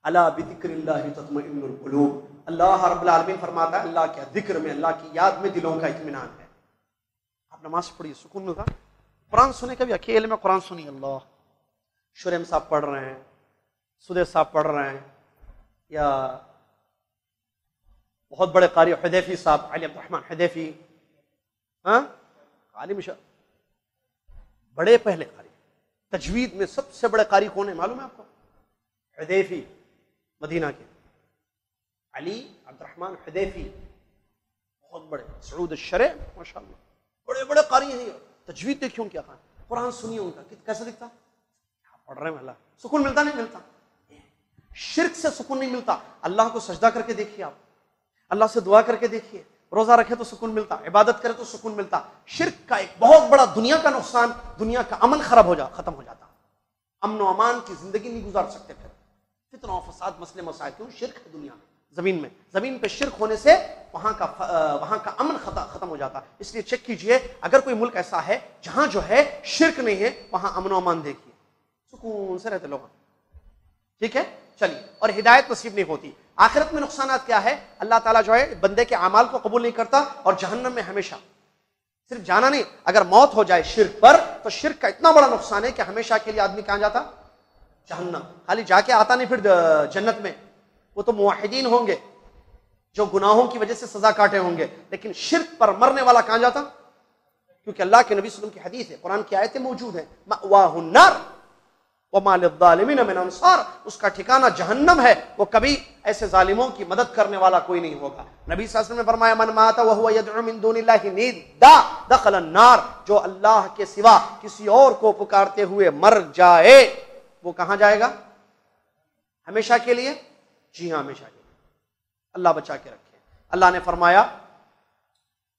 الا بذکر اللہ تطمئن القلوب، اللہ رب العالمین فرماتا ہے اللہ کے ذکر میں، اللہ کی یاد میں دلوں کا اطمینان ہے۔ آپ نماز پڑھیے، سکون ملتا، قرآن سنے، کبھی اکیلے میں قرآن سنیے، اللہ شریم صاحب پڑھ رہے ہیں، سدیس صاحب پڑھ رہے ہیں، یا بہت بڑے قاری حذیفی صاحب، علی عبد الرحمن حذیفی، عالم بڑے پہلے قاری، تجوید میں سب سے بڑے قاری کون ہیں معلوم ہے آپ کو؟ حذیفی، مدینہ کے علی عبد الرحمن حذیفی، بہت بڑے، سعود الشرع ماشاءاللہ، بڑے بڑے قاری ہیں۔ تجوید دیکھیے ان کیا کہا، قرآن سنیے ان کا کیسا دکھتا، پڑھ رہے ہیں اللہ، سکون ملتا نہیں ملتا؟ شرک سے سکون نہیں ملتا، اللہ کو سجدہ کر کے دیکھیے، آپ اللہ سے دعا کر کے دیکھیے، روزہ رکھے تو سکون ملتا، عبادت کرے تو سکون ملتا۔ شرک کا ایک بہت بڑا دنیا کا نقصان، دنیا کا امن خراب ختم ہو جاتا، امن و امان کی زندگی نہیں گزار سکتے، پھر فتنہ و فساد، مسئلے مسائل، کیوں؟ شرک ہے دنیا میں، زمین پہ شرک ہونے سے وہاں کا امن ختم ہو جاتا۔ اس لیے چیک کیجئے، اگر کوئی ملک ایسا ہے جہاں جو ہے شرک نہیں ہے، وہاں امن و امان دیکھیے، سکون سے رہتے لوگ، ٹھیک ہے؟ چلیے، اور ہدایت نصیب نہیں ہوتی۔ آخرت میں نقصانات کیا ہے؟ اللہ تعالیٰ جو ہے بندے کے اعمال کو قبول نہیں کرتا، اور جہنم میں ہمیشہ، صرف جانا نہیں، اگر موت ہو جائے شرک پر تو شرک کا اتنا بڑا نقصان ہے کہ ہمیشہ کے لیے آدمی کہاں جاتا؟ جہنم۔ خالی جا کے آتا نہیں پھر جنت میں، وہ تو موحدین ہوں گے جو گناہوں کی وجہ سے سزا کاٹے ہوں گے، لیکن شرک پر مرنے والا کہاں جاتا؟ کیونکہ اللہ کے نبی صلی اللہ علیہ وسلم کی حدیث ہے، قرآن کی آیتیں موجود ہیں، مأواہ النار وما للظالمین من انصار، اس کا ٹھکانہ جہنم ہے، وہ کبھی ایسے ظالموں کی مدد کرنے والا کوئی نہیں ہوگا۔ نبی صلی اللہ علیہ وسلم نے فرمایا من مات وهو يدعو من دون اللہ ندا دخل النار، جو اللہ کے سوا کسی اور کو پکارتے ہوئے مر جائے وہ کہاں جائے گا؟ ہمیشہ کے لیے؟ جی ہاں، ہمیشہ کے لیے، اللہ بچا کے رکھے۔ اللہ نے فرمایا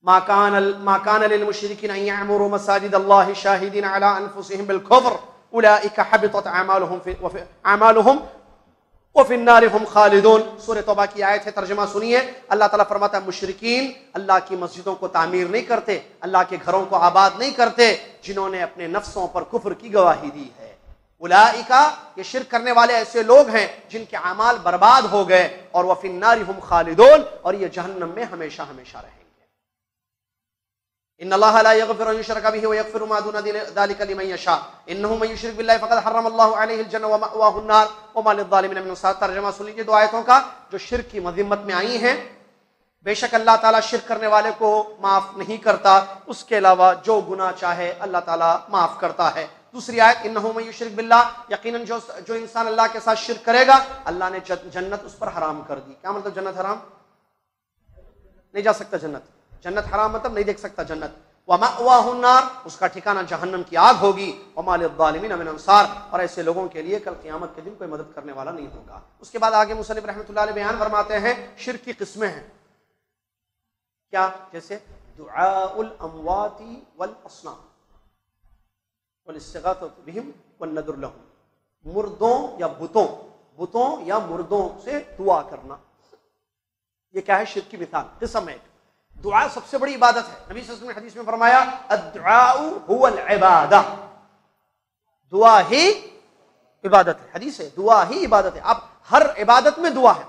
ما كان للمشركين ان يعمروا مساجد الله شاهدين على انفسهم بالكفر اولئك حبطت اعمالهم وفي النار هم خالدون۔ سورہ توبہ کی آیت ہے، ترجمہ سنیے۔ اللہ تعالیٰ فرماتا ہے مشرکین اللہ کی مسجدوں کو تعمیر نہیں کرتے، اللہ کے گھروں کو آباد نہیں کرتے، جنہوں نے اپنے نفسوں پر کفر کی گواہی دی ہے۔ اولئک، یہ شرک کرنے والے ایسے لوگ ہیں جن کے اعمال برباد ہو گئے، اور وفی النار هم خالدون، اور یہ جہنم میں ہمیشہ ہمیشہ رہیں گے۔ ان اللہ لا یغفر ان یشرک به ویغفر ما دون ذلك لمن یشاء انه من یشرک بالله فقد حرم الله علیہ الجنہ ومأواه النار وما للظالمین من انصار۔ ترجمہ سن لیجیے دو آیتوں کا جو شرک کی مذمت میں آئی ہیں۔ بے شک اللہ تعالیٰ شرک کرنے والے کو معاف نہیں کرتا، اس کے علاوہ جو گناہ چاہے اللہ تعالیٰ معاف کرتا ہے۔ دوسری آیت انہ من یشرک باللہ، یقیناً جو انسان اللہ کے ساتھ شرک کرے گا اللہ نے جنت اس پر حرام کر دی۔ کیا مطلب جنت حرام؟ نہیں جا سکتا جنت، جنت حرام مطلب نہیں دیکھ سکتا جنت۔ ومأواہ النار، اس کا ٹھکانہ جہنم کی آگ ہوگی۔ وما للظالمین من انصار، اور ایسے لوگوں کے لیے کل قیامت کے دن کوئی مدد کرنے والا نہیں ہوگا۔ اس کے بعد آگے مصنف رحمۃ اللہ علیہ بیان فرماتے ہیں شرک کی قسمیں ہیں کیا؟ جیسے دعاء الاموات والاصنام والاستغاثۃ بہم والنذر لہم، مردوں یا بتوں یا مردوں سے دعا کرنا، یہ کیا ہے؟ شرک کی مثال، قسم ہے۔ دعا سب سے بڑی عبادت ہے، نبی صلی اللہ علیہ وسلم نے حدیث میں فرمایا الدعاء هو العبادہ، دعا ہی عبادت ہے، حدیث ہے دعا ہی عبادت ہے۔ اب ہر عبادت میں دعا ہے،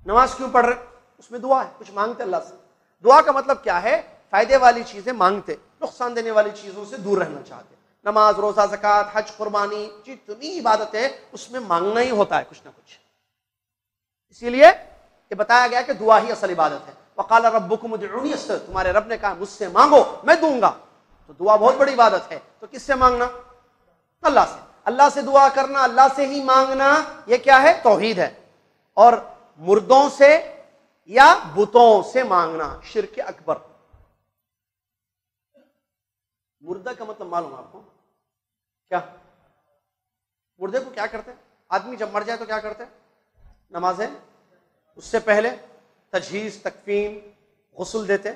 نماز کیوں پڑھ رہے؟ اس میں دعا ہے، کچھ مانگتے اللہ سے۔ دعا کا مطلب کیا ہے؟ فائدے والی چیزیں مانگتے، نقصان دینے والی چیزوں سے دور رہنا چاہتے۔ نماز، روزہ، زکوٰۃ، حج، قربانی، جتنی عبادت ہے اس میں مانگنا ہی ہوتا ہے کچھ نہ کچھ، اسی لیے یہ بتایا گیا کہ دعا ہی اصل عبادت ہے۔ وقال ربکم ادعونی استجب، تمہارے رب نے کہا مجھ سے مانگو میں دوں گا، تو دعا بہت بڑی عبادت ہے۔ تو کس سے مانگنا؟ اللہ سے، اللہ سے دعا کرنا، اللہ سے ہی مانگنا، یہ کیا ہے؟ توحید ہے۔ اور مردوں سے یا بتوں سے مانگنا شرک اکبر۔ مردہ کا مطلب معلوم آپ کو کیا؟ مردے کو کیا کرتے ہیں؟ آدمی جب مر جائے تو کیا کرتے ہیں؟ نمازیں، اس سے پہلے تجہیز، تکفین، غسل دیتے،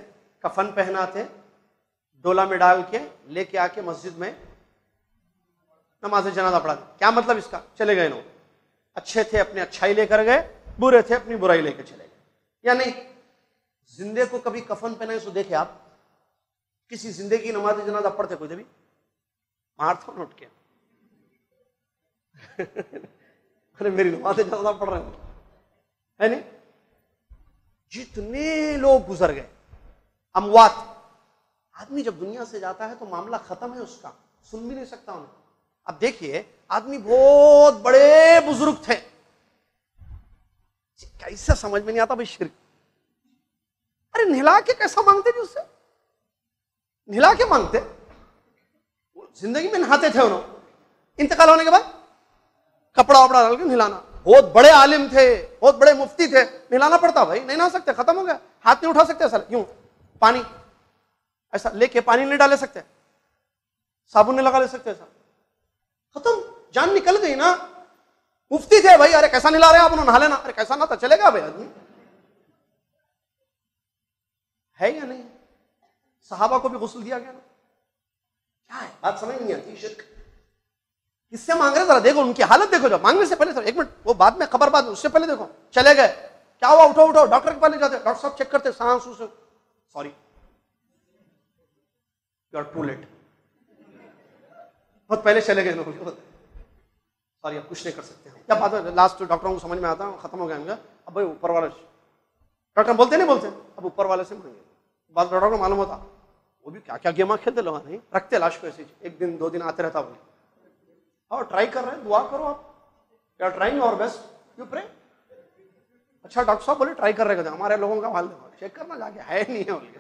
کفن پہناتے، ڈولا میں ڈال کے لے کے آ کے مسجد میں نماز جنازہ پڑھاتے۔ کیا مطلب اس کا؟ چلے گئے لوگ، اچھے تھے اپنی اچھائی لے کر گئے، برے تھے اپنی برائی لے کے چلے گئے۔ یا نہیں، زندے کو کبھی کفن پہنے سو دیکھے آپ؟ کسی زندے کی نماز جنازہ پڑھتے کوئی؟ بھی مارتا نوٹ کے ارے میری نماز جنازہ پڑھ رہے ہیں ہے نہیں؟ جتنے لوگ گزر گئے اموات. آدمی جب دنیا سے جاتا ہے تو معاملہ ختم ہے اس کا, سن بھی نہیں سکتا انہیں. اب دیکھیے آدمی بہت بڑے بزرگ تھے, کیسا سمجھ میں نہیں آتا بھائی شرک. ارے نہلا کے کیسا مانگتے تھے, اس سے نہلا کے مانگتے, زندگی میں نہاتے تھے انہوں, انتقال ہونے کے بعد کپڑا وپڑا ڈال کے نہلانا. بہت بڑے عالم تھے, بہت بڑے مفتی تھے, نہلانا پڑتا بھائی, نہیں نہا سکتے, ختم ہو گیا. ہاتھ نہیں اٹھا سکتے, ایسا کیوں؟ پانی ایسا لے کے پانی نہیں ڈالے سکتے, صابن نہیں لگا لے سکتے, ایسا ختم, جان نکل گئی نا. مفتی تھے بھائی, ارے کیسا نہلا رہے آپ, انہوں نہا لینا, ارے کیسا نہ تھا, چلے گا بھائی آدمی, ہے یا نہیں؟ صحابہ کو بھی غسل دیا گیا نا. کیا ہے بات سمجھ نہیں آتی. شرک کس سے مانگ رہے, ذرا دیکھو ان کی حالت دیکھو. جو مانگنے سے پہلے سر ایک منٹ, وہ بعد میں خبر, بعد میں اس سے پہلے دیکھو, چلے گئے, کیا ہوا, اٹھو اٹھو, ڈاکٹر کے پاس لے جاتے, ڈاکٹر صاحب چیک کرتے, سانس سے, sorry you are too late, بہت پہلے چلے گئے, سوری اب کچھ نہیں کر سکتے. کیا بات ہے, لاسٹ ڈاکٹروں کو سمجھ میں آتا, ختم ہو گیا. اب بھائی اوپر والے ڈاکٹر بولتے نہیں بولتے, اب اوپر والے سے مانگے. بعض ڈاکٹر کو معلوم ہوتا, وہ بھی کیا کیا گیما کھیلتے لوگ, نہیں رکھتے لاش کو ایسے, ایک دن دو دن آتے رہتا. وہ اور ٹرائی کر رہے ہیں, دعا کرو آپ, یو آر ٹرائنگ اور بیسٹ, یو پرے. اچھا ڈاکٹر صاحب بولے ٹرائی کر رہے, ہمارے لوگوں کا حال دیکھو, چیک کرنا جا کے, ہے نہیں ہے بول کے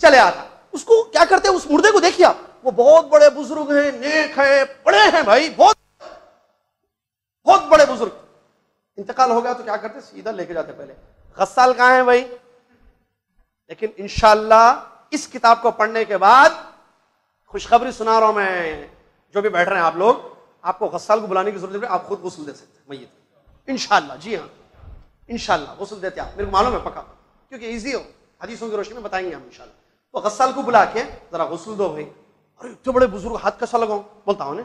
چلے آتا. اس کو کیا کرتے, اس مردے کو دیکھیے آپ, وہ بہت بڑے بزرگ ہیں, نیک ہیں, بڑے ہیں بھائی, بہت بہت بڑے بزرگ. انتقال ہو گیا تو کیا کرتے, سیدھا لے کے جاتے. پہلے غسال کہاں ہے بھائی, لیکن انشاءاللہ اس کتاب کو پڑھنے کے بعد خوشخبری سنا رہا ہوں میں, جو بھی بیٹھ رہے ہیں آپ لوگ, آپ کو غسال کو بلانے کی ضرورت نہیں, آپ خود غسل دے سکتے ہیں میت, انشاءاللہ. جی ہاں انشاءاللہ غسل دیتے آپ, میرے کو معلوم ہے پکا, کیونکہ ایزی ہو, حدیثوں کی روشنی میں بتائیں گے ہم انشاءاللہ. تو غسال کو بلا کے ذرا غسل دو بھائی. ارے اتنے بڑے بزرگ, ہاتھ کیسا لگاؤں, بولتا ہوں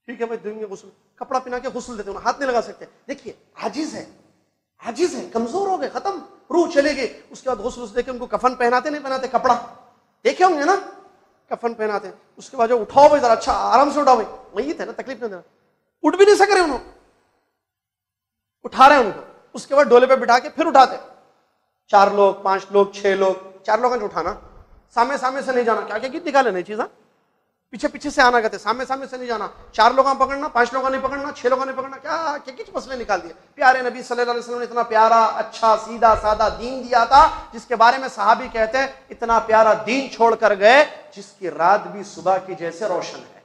ٹھیک ہے بھائی دیں گے غسل, کپڑا پہنا کے غسل دیتے, ہاتھ نہیں لگا سکتے. دیکھیے عاجز ہے, کمزور ہو گئے, ختم, روح چلے گئی. اس کے بعد غسل دے کے ان کو کفن پہناتے, نہیں پہناتے, کپڑا دیکھے ہوں گے نا, کفن پہناتے. اس کے بعد جو اٹھاؤ بھائی ذرا, اچھا آرام سے اٹھاؤ بھائی, میت ہے نا, تکلیف نہیں دینا, اٹھ بھی نہیں سک رہے انہوں, اٹھا رہے ہیں ان کو. اس کے بعد ڈولے پہ بٹھا کے پھر اٹھاتے, 4 لوگ 5 لوگ 6 لوگ, 4 لوگوں نے اٹھانا, سامنے سے نہیں جانا, کیا کیا گیت نکالے نہیں چیزاں, پیچھے سے آنا, کہتے سامنے سے نہیں جانا, 4 لوگوں پکڑنا, 5 لوگوں نہیں پکڑنا, 6 لوگوں نہیں پکڑنا, کیا کچھ مسئلے نکال دیے. پیارے نبی صلی اللہ علیہ وسلم نے اتنا پیارا, اچھا, سیدھا سادہ دین دیا تھا, جس کے بارے میں صحابی کہتے ہیں اتنا پیارا دین چھوڑ کر گئے جس کی رات بھی صبح کی جیسے روشن ہے.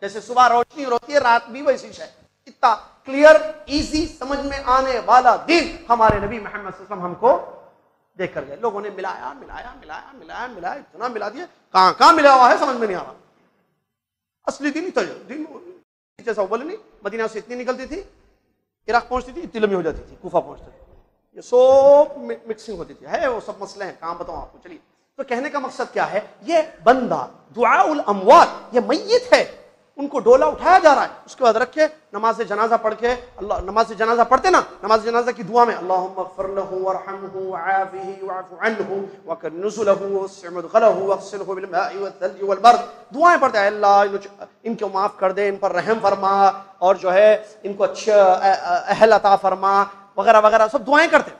جیسے صبح روشنی ہوتی ہے, رات بھی ویسی ہے. اتنا کلیئر, ایزی, سمجھ میں آنے والا دین ہمارے نبی محمد صلی اللہ علیہ وسلم ہم کو دے کر گئے. لوگوں نے ملایا, اتنا ملا دیا, کہاں ملا ہوا ہے سمجھ میں نہیں آ رہا. اصلی دین دین جیسا بولے نہیں, مدینہ سے اتنی نکلتی تھی, عراق پہنچتی تھی, اتنی لمبی ہو جاتی تھی, کوفہ پہنچتی تھی, یہ سب مکسنگ ہوتی تھی. ہے وہ سب مسئلے ہیں, کہاں بتاؤں آپ کو. چلیے, تو کہنے کا مقصد کیا ہے, یہ بندہ دعاء الاموات, یہ میت ہے, ان کو ڈولا اٹھایا جا رہا ہے. اس کے بعد رکھ کے نماز جنازہ پڑھ کے, اللہ نماز جنازہ پڑھتے نا, نماز جنازہ کی دعا میں اللہم اغفر لہ وارحمہ وعافہ واعف عنہ وکر نزلہ ووسع مدخلہ واغسلہ بالماء والثلج والبرد. دعائیں پڑھتے ہیں, اللہ ان کو معاف کر دے, ان پر رحم فرما, اور جو ہے ان کو اچھا اہل عطا فرما, وغیرہ وغیرہ سب دعائیں کرتے ہیں.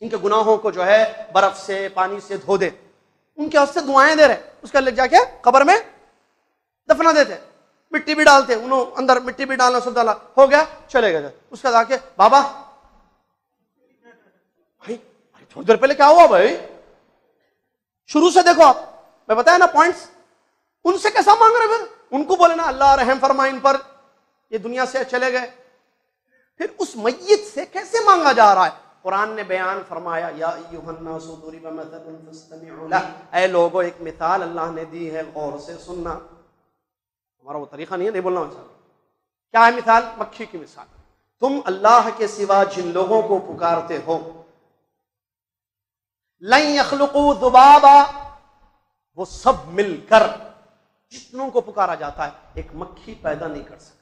ان کے گناہوں کو جو ہے برف سے, پانی سے دھو دے, ان کے واسطے دعائیں دے رہے. اس کے لے جا کے قبر میں دفنا دیتے, مٹی بھی ڈالتے, انہوں اندر مٹی بھی ڈالنا, سب ڈالا, ہو گیا, چلے گئے. اس کے بعد آ کے بابا بھائی تھوڑی دیر پہلے کیا ہوا بھائی, شروع سے دیکھو آپ, میں بتایا نا پوائنٹس, ان سے کیسا مانگ رہے پھر, ان کو بولے نا اللہ رحم فرما ان پر, یہ دنیا سے چلے گئے. پھر اس میت سے کیسے مانگا جا رہا ہے. قرآن نے بیان فرمایا, یا ایھا الناس ضرب مثل فاستمعوا له, اے لوگو ایک مثال اللہ نے دی ہے, غور سے سننا. ہمارا وہ طریقہ نہیں ہے, نہیں بولنا مثال. کیا ہے مثال؟ مکھی کی مثال. تم اللہ کے سوا جن لوگوں کو پکارتے ہو, لن یخلقوا ذبابا, وہ سب مل کر, جتنوں کو پکارا جاتا ہے, ایک مکھی پیدا نہیں کر سکتے.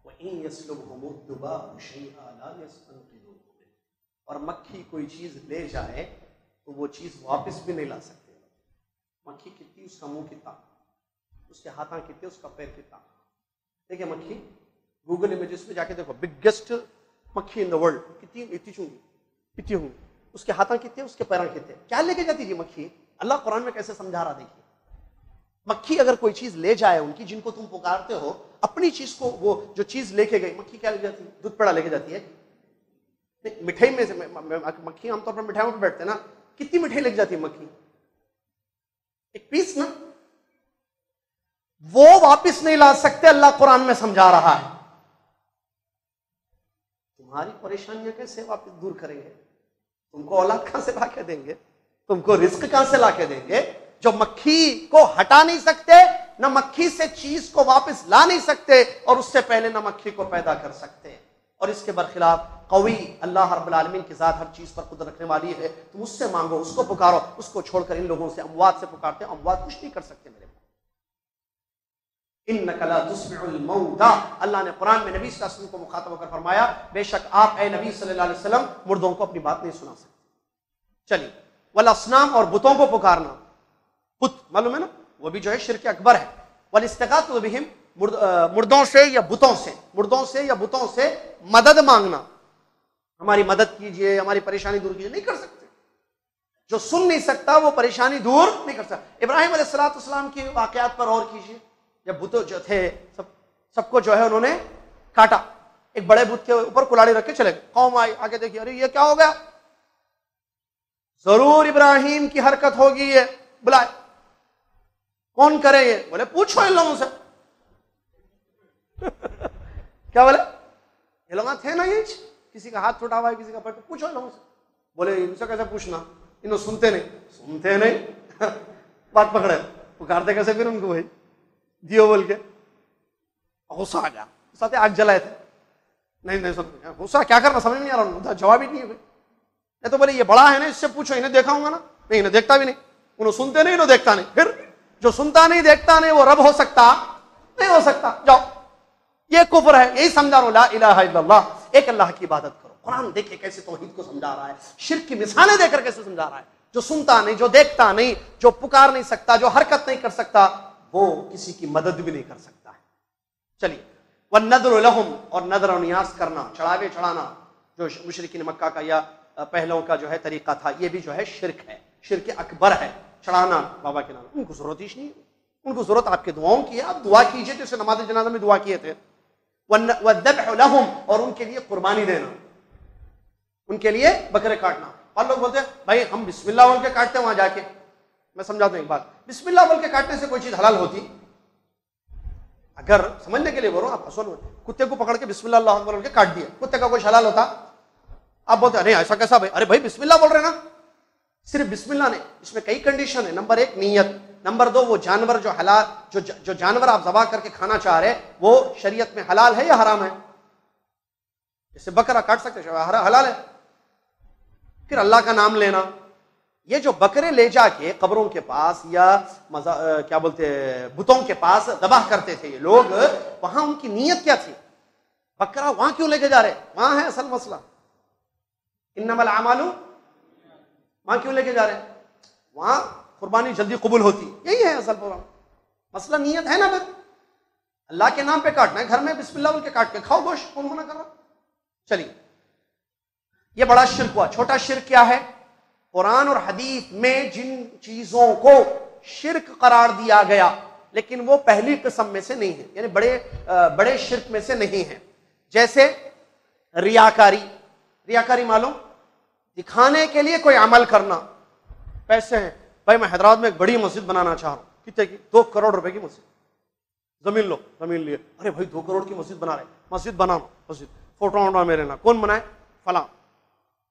وَإِن يَسْلُبْهُمُ الذُّبَابُ شَيْئًا لَا يَسْتَنقِذُوهُ مِنْهُ, اور مکھی کوئی چیز لے جائے تو وہ چیز واپس بھی نہیں لا سکتے. مکھی کتنی, اس کا منہ کتنا, اس کے ہاتھاں کتنے, اس کا پیر کتنا. دیکھیں مکھی گوگل امیجز میں جا کے دیکھو بگیسٹ مکھی ان دا ورلڈ کتنی اتنی ہوں اس کے ہاتھاں کتنے اس کے پیراں کتنے کیا لے کے جاتی جی مکھی اللہ قرآن میں کیسے سمجھا رہا دیکھیے مکھی اگر کوئی چیز لے جائے ان کی جن کو تم پکارتے ہو اپنی چیز کو وہ جو چیز لے کے گئی مکھی کیا لے جاتی ہے دودھ پیڑا لے کے جاتی ہے مٹھائی میں سے مکھی عام طور پر مٹھائیوں پہ بیٹھتے ہیں نا کتنی مٹھائی لے کے جاتی ہے مکھی ایک پیس نا وہ واپس نہیں لا سکتے اللہ قرآن میں سمجھا رہا ہے تمہاری پریشانیاں کیسے واپس دور کریں گے تم کو اولاد کہاں سے لا کے دیں گے تم کو رزق کہاں سے لا کے دیں گے جو مکھی کو ہٹا نہیں سکتے نہ مکھی سے چیز کو واپس لا نہیں سکتے اور اس سے پہلے نہ مکھی کو پیدا کر سکتے اور اس کے برخلاف قوی اللہ رب العالمین کی ذات ہر چیز پر قدرت رکھنے والی ہے تم اس سے مانگو اس کو پکارو اس کو چھوڑ کر ان لوگوں سے اموات سے پکارتے ہیں اموات کچھ نہیں کر سکتے میرے انک لا تسمع الموتى اللہ نے قرآن میں نبی صلی اللہ علیہ وسلم کو مخاطب ہو کر فرمایا بے شک آپ اے نبی صلی اللہ علیہ وسلم مردوں کو اپنی بات نہیں سنا سکتے چلیے والاصنام اور بتوں کو پکارنا بت معلوم ہے نا وہ بھی جو ہے شرک اکبر ہے والاستغاثۃ بہم مردوں سے یا بتوں سے مدد مانگنا ہماری مدد کیجئے ہماری پریشانی دور کیجئے نہیں کر سکتے جو سن نہیں سکتا وہ پریشانی دور نہیں کر سکتا ابراہیم علیہ السلام کی واقعات پر غور کیجئے جب بت جو تھے سب کو جو ہے انہوں نے کاٹا ایک بڑے بت کے اوپر کلاڑی رکھ کے چلے گئے قوم آئی آگے دیکھیے ارے یہ کیا ہو گیا ضرور ابراہیم کی حرکت ہوگی یہ بلائے کون کرے یہ بولے پوچھو ان لوگوں سے کیا بولے یہ لوگ تھے نا یہ کسی کا ہاتھ ٹوٹا ہوا ہے کسی کا پٹ پوچھو ان لوگوں سے بولے ان سے کیسے پوچھنا انہوں سنتے نہیں بات پکڑے پکارتے کیسے پھر ان کو بھائی دیو بول کے غصہ آ گیا ساتھ آگ جلائے تھے نہیں غصہ کیا کرنا سمجھ نہیں آ رہا جواب ہی نہیں ہے نہیں تو بولے یہ بڑا ہے نا اس سے پوچھو انہیں دیکھا ہوں گا نا نہیں انہیں دیکھتا بھی نہیں انہوں سنتے نہیں انہوں دیکھتا نہیں پھر جو سنتا نہیں دیکھتا نہیں وہ رب ہو سکتا نہیں ہو سکتا جاؤ یہ کفر ہے یہی سمجھا رہا ہوں لا الہ الا اللہ ایک اللہ کی عبادت کرو قرآن دیکھے کیسے توحید کو سمجھا رہا ہے شرک کی مثالیں دے کر کیسے سمجھا رہا ہے جو سنتا نہیں جو دیکھتا نہیں جو پکار نہیں سکتا جو حرکت نہیں کر سکتا وہ کسی کی مدد بھی نہیں کر سکتا ہے چلیے والنذر لهم اور نذر و نیاز کرنا چڑھاوے چڑھانا جو مشرکین مکہ کا یا پہلوں کا جو ہے طریقہ تھا یہ بھی جو ہے شرک ہے شرک اکبر ہے چڑھانا بابا کے نام ان کو ضرورت ہی نہیں ان کو ضرورت آپ کے دعاؤں کی ہے آپ دعا کیجئے جیسے نماز جنازہ میں دعا کیے تھے والذبح لهم اور ان کے لیے قربانی دینا ان کے لیے بکرے کاٹنا اور لوگ بولتے ہیں بھائی ہم بسم اللہ بول کے کاٹتے ہیں وہاں جا کے میں سمجھاتا ہوں ایک بات بسم اللہ بول کے کاٹنے سے کوئی چیز حلال ہوتی اگر سمجھنے کے لیے بول رہا ہوں آپ اصل کتے کو پکڑ کے بسم اللہ اللہ بول کے کاٹ دیا کتے کا کوئی حلال ہوتا آپ بولتے ہیں نہیں ایسا کیسا بھائی ارے بھائی بسم اللہ بول رہے نا صرف بسم اللہ نہیں اس میں کئی کنڈیشن ہے نمبر 1 نیت نمبر 2 وہ جانور جو حلال جو جانور آپ ذبح کر کے کھانا چاہ رہے وہ شریعت میں حلال ہے یا حرام ہے جیسے بکرا کاٹ سکتے حلال ہے پھر اللہ کا نام لینا یہ جو بکرے لے جا کے قبروں کے پاس یا کیا بولتے بتوں کے پاس ذبح کرتے تھے یہ لوگ وہاں ان کی نیت کیا تھی بکرا وہاں کیوں لے کے جا رہے وہاں ہے اصل مسئلہ انما الاعمال وہاں کیوں لے کے جا رہے ہیں وہاں قربانی جلدی قبول ہوتی یہی ہے اصل پورا مسئلہ نیت ہے نا پھر اللہ کے نام پہ کاٹنا ہے گھر میں بسم اللہ بول کے کاٹ کے کھاؤ گوشت کون منع کر رہا چلیے یہ بڑا شرک ہوا چھوٹا شرک کیا ہے قرآن اور حدیث میں جن چیزوں کو شرک قرار دیا گیا لیکن وہ پہلی قسم میں سے نہیں ہے یعنی بڑے شرک میں سے نہیں ہے جیسے ریاکاری معلوم دکھانے کے لیے کوئی عمل کرنا پیسے ہیں بھائی میں حیدرآباد میں ایک بڑی مسجد بنانا چاہ رہا ہوں کتنے کی 2 کروڑ روپے کی مسجد زمین لیے ارے بھائی 2 کروڑ کی مسجد بنا رہے مسجد بنانا مسجد فوٹو میرے نا کون بنائے فلاں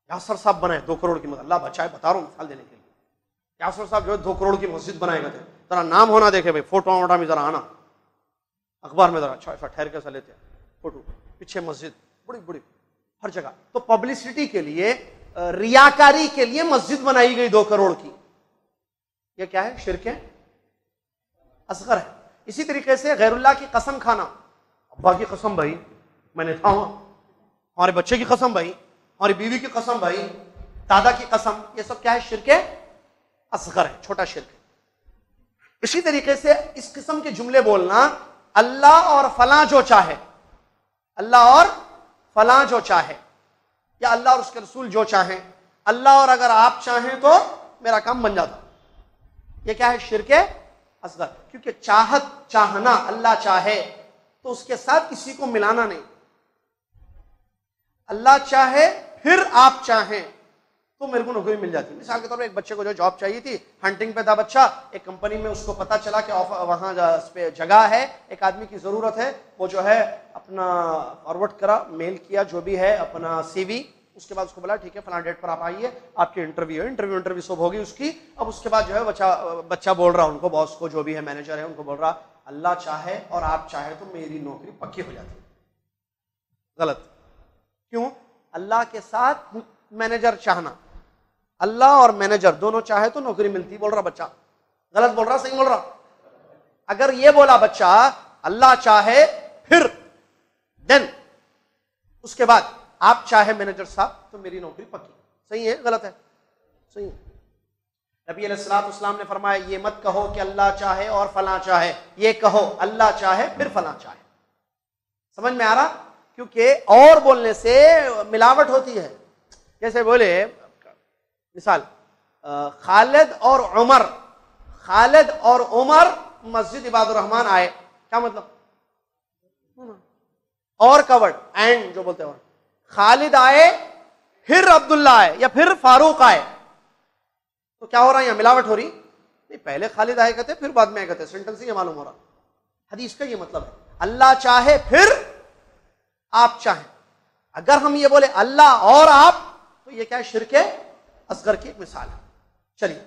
یاسر صاحب بنائے 2 کروڑ کی مسجد اللہ بچائے بتا رہا ہوں مثال دینے کے لیے یاسر صاحب جو ہے 2 کروڑ کی مسجد بنائے گا تھے ذرا نام ہونا دیکھے بھائی فوٹو میں ذرا آنا اخبار میں ذرا اچھا ٹھہر کے لیتے فوٹو پیچھے مسجد بڑی ہر جگہ تو پبلسٹی کے لیے ریاکاری کے لیے مسجد بنائی گئی 2 کروڑ کی یہ کیا ہے شرک اصغر ہے اسی طریقے سے غیر اللہ کی قسم کھانا ابا کی قسم بھائی میں نے کھاؤں ہمارے بچے کی قسم بھائی ہماری بیوی کی قسم بھائی دادا کی قسم یہ سب کیا ہے شرک اصغر ہے چھوٹا شرک ہے اسی طریقے سے اس قسم کے جملے بولنا اللہ اور فلاں جو چاہے، اللہ اور فلاں جو چاہے، یا اللہ اور اس کے رسول جو چاہیں، اللہ اور اگر آپ چاہیں تو میرا کام بن جاتا. یہ کیا ہے؟ شرک اصغر. کیونکہ چاہت، چاہنا، اللہ چاہے تو اس کے ساتھ کسی کو ملانا نہیں. اللہ چاہے پھر آپ چاہیں تو میرے کو نوکری مل جاتی. مثال کے طور پر ایک بچے کو جو جاب چاہیے تھی، ہنٹنگ پہ تھا بچہ، ایک کمپنی میں اس کو پتا چلا کہ وہاں اس پہ جگہ ہے، ایک آدمی کی ضرورت ہے. وہ جو ہے اپنا فارورڈ کرا، میل کیا جو بھی ہے اپنا سی وی. اس کے بعد اس کو بولا ٹھیک ہے فلاں ڈیٹ پر آپ آئیے، آپ کی انٹرویو ہے. انٹرویو سب ہوگی اس کی. اب اس کے بعد جو ہے بچہ بول رہا ان کو، باس کو، جو بھی ہے مینیجر ہے ان کو بول رہا اللہ چاہے اور آپ چاہے تو میری نوکری پکی ہو جاتی. غلط. کیوں؟ اللہ کے ساتھ مینیجر چاہنا، اللہ اور مینیجر دونوں چاہے تو نوکری ملتی. بول رہا بچہ غلط بول رہا صحیح بول رہا؟ اگر یہ بولا بچہ اللہ چاہے پھر دین اس کے بعد آپ چاہے مینیجر صاحب تو میری نوکری پکی. صحیح ہے غلط ہے؟ صحیح ہے. نبی علیہ الصلوۃ والسلام نے فرمایا یہ مت کہو کہ اللہ چاہے اور فلاں چاہے، یہ کہو اللہ چاہے پھر فلاں چاہے. سمجھ میں آ رہا؟ کیونکہ اور بولنے سے ملاوٹ ہوتی ہے. جیسے بولے مثال خالد اور عمر، خالد اور عمر مسجد عباد الرحمان آئے، کیا مطلب؟ اور کا ورڈ اینڈ جو بولتے ہیں، خالد آئے پھر عبداللہ آئے یا پھر فاروق آئے تو کیا ہو رہا ہے؟ یہاں ملاوٹ ہو رہی نہیں. پہلے خالد آئے کہتے پھر بعد میں آئے کہتے. سینٹنس یہ معلوم ہو رہا. حدیث کا یہ مطلب ہے اللہ چاہے پھر آپ چاہیں. اگر ہم یہ بولے اللہ اور آپ تو یہ کیا ہے؟ شرک اصغر کی ایک مثال ہے. چلیے،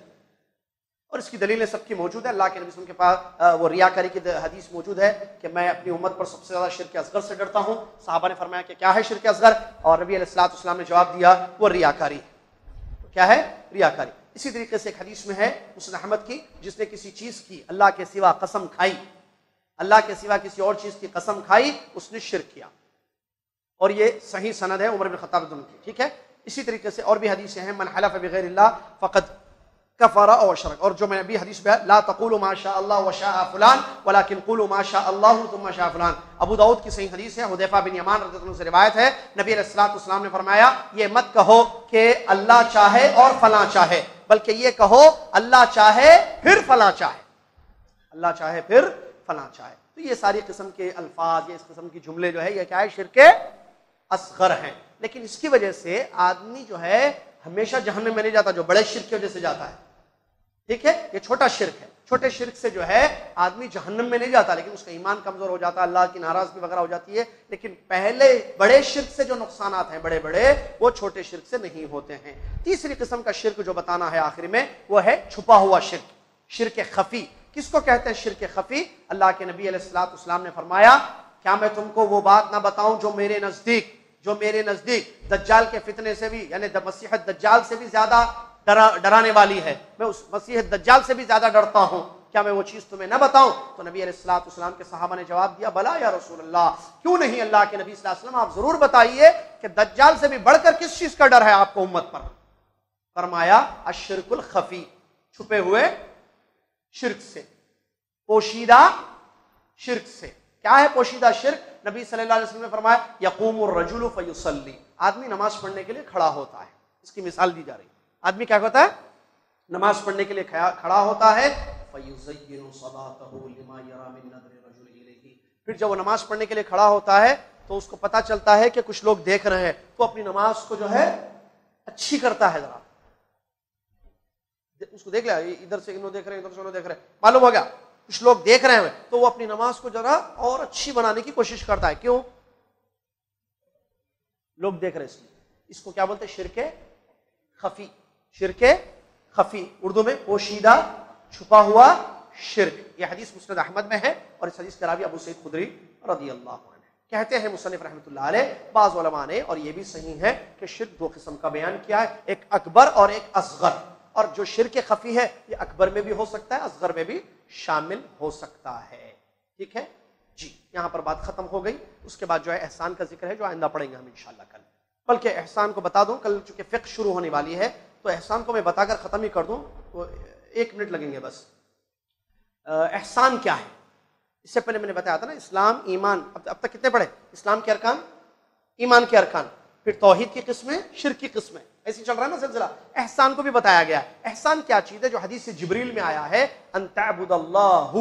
اور اس کی دلیلیں سب کی موجود ہے. اللہ کے نبی صلی اللہ علیہ وسلم کے پاس وہ ریاکاری کی حدیث موجود ہے کہ میں اپنی امت پر سب سے زیادہ شرک اصغر سے ڈرتا ہوں. صحابہ نے فرمایا کہ کیا ہے شرک اصغر؟ اور نبی علیہ الصلوۃ والسلام نے جواب دیا وہ ریاکاری. کیا ہے؟ ریاکاری. اسی طریقے سے ایک حدیث میں ہے مسند احمد کی، جس نے کسی چیز کی اللہ کے سوا قسم کھائی، اللہ کے سوا کسی اور چیز کی قسم کھائی، اس نے شرک کیا. اور یہ صحیح سند ہے عمر بن خطاب رضی اللہ عنہ کی. ٹھیک ہے. اسی طریقے سے اور بھی حدیثیں ہیں، من حلف بغیر اللہ فقد کفر او اشرک. اور جو میں ابھی حدیث میں لا تقولوا ما شاء اللہ وشاء فلان ولكن قولوا ما شاء اللہ ثم شاء فلان. ابو داؤد کی صحیح حدیث ہے، حذیفہ بن یمان رضی اللہ عنہ سے روایت ہے. نبی علیہ الصلوۃ والسلام نے فرمایا یہ مت کہو کہ اللہ چاہے اور فلاں چاہے، بلکہ یہ کہو اللہ چاہے پھر فلاں چاہے، اللہ چاہے پھر فلاں چاہے. تو یہ ساری قسم کے الفاظ، یہ اس قسم کی جملے جو ہے یہ کیا ہے؟ شرک اصغر ہیں. لیکن اس کی وجہ سے آدمی جو ہے ہمیشہ جہنم میں نہیں جاتا، جو بڑے شرک کی وجہ سے جاتا ہے. ٹھیک ہے. یہ چھوٹا شرک ہے. چھوٹے شرک سے جو ہے آدمی جہنم میں نہیں جاتا، لیکن اس کا ایمان کمزور ہو جاتا ہے، اللہ کی ناراضگی وغیرہ ہو جاتی ہے. لیکن پہلے بڑے شرک سے جو نقصانات ہیں بڑے بڑے، وہ چھوٹے شرک سے نہیں ہوتے ہیں. تیسری قسم کا شرک جو بتانا ہے آخر میں، وہ ہے چھپا ہوا شرک، شرک خفی. کس کو کہتے ہیں شرک خفی؟ اللہ کے نبی علیہ الصلوۃ والسلام نے فرمایا کیا میں تم کو وہ بات نہ بتاؤں جو میرے نزدیک دجال کے فتنے سے بھی، یعنی مسیح دجال سے بھی زیادہ ڈرانے والی ہے. میں اس مسیح دجال سے بھی زیادہ ڈرتا ہوں، کیا میں وہ چیز تمہیں نہ بتاؤں؟ تو نبی علیہ الصلوۃ والسلام کے صحابہ نے جواب دیا بلا یا رسول اللہ، کیوں نہیں اللہ کے نبی صلی اللہ علیہ وسلم، آپ ضرور بتائیے کہ دجال سے بھی بڑھ کر کس چیز کا ڈر ہے آپ کو امت پر؟ فرمایا الشرک الخفی، چھپے ہوئے شرک سے، پوشیدہ شرک سے. کیا ہے پوشیدہ شرک؟ نبی صلی اللہ علیہ وسلم نے فرمایا یقوم الرجل فیصلی، آدمی نماز پڑھنے کے لیے کھڑا ہوتا ہے. اس کی مثال دی جا رہی ہے. آدمی کیا ہوتا ہے؟ نماز پڑھنے کے لیے کھڑا ہوتا ہے. فیزین صلاته لما یری من نظر الرجل الیہ، پھر جب وہ نماز پڑھنے کے لیے کھڑا ہوتا ہے تو اس کو پتا چلتا ہے کہ کچھ لوگ دیکھ رہے ہیں، تو اپنی نماز کو جو ہے اچھی کرتا ہے. ذرا اس کو دیکھ لیا، ادھر سے انہوں دیکھ رہے ہیں، ادھر سے انہوں دیکھ رہے ہیں، معلوم ہو گیا کچھ لوگ دیکھ رہے ہیں، تو وہ اپنی نماز کو ذرا اور اچھی بنانے کی کوشش کرتا ہے. کیوں؟ لوگ دیکھ رہے ہیں اس لیے. اس کو کیا بولتے ہیں؟ شرک خفی. شرک خفی اردو میں پوشیدہ چھپا ہوا شرک. یہ حدیث مسند احمد میں ہے، اور اس حدیث کا راوی ابو سعید خدری رضی اللہ عنہ. کہتے ہیں مصنف رحمۃ اللہ علیہ بعض علماء نے، اور یہ بھی صحیح ہے کہ شرک دو قسم کا بیان کیا ہے، ایک اکبر اور ایک اصغر. اور جو شرک خفی ہے یہ اکبر میں بھی ہو سکتا ہے، اصغر میں بھی شامل ہو سکتا ہے. ٹھیک ہے جی. یہاں پر بات ختم ہو گئی. اس کے بعد جو ہے احسان کا ذکر ہے، جو آئندہ پڑھیں گے ہم انشاءاللہ کل. بلکہ احسان کو بتا دوں، کل چونکہ فقہ شروع ہونے والی ہے تو احسان کو میں بتا کر ختم ہی کر دوں، تو 1 منٹ لگیں گے بس. احسان کیا ہے؟ اس سے پہلے میں نے بتایا تھا نا اسلام ایمان، اب تک کتنے پڑھے؟ اسلام کے ارکان، ایمان کے ارکان، پھر توحید کی قسمیں، شرک کی قسمیں، ایسے چل رہا ہے نا سلسلہ۔ احسان کو بھی بتایا گیا ہے۔ احسان کیا چیز ہے؟ جو حدیث جبریل میں آیا ہے، ان تعبد اللہ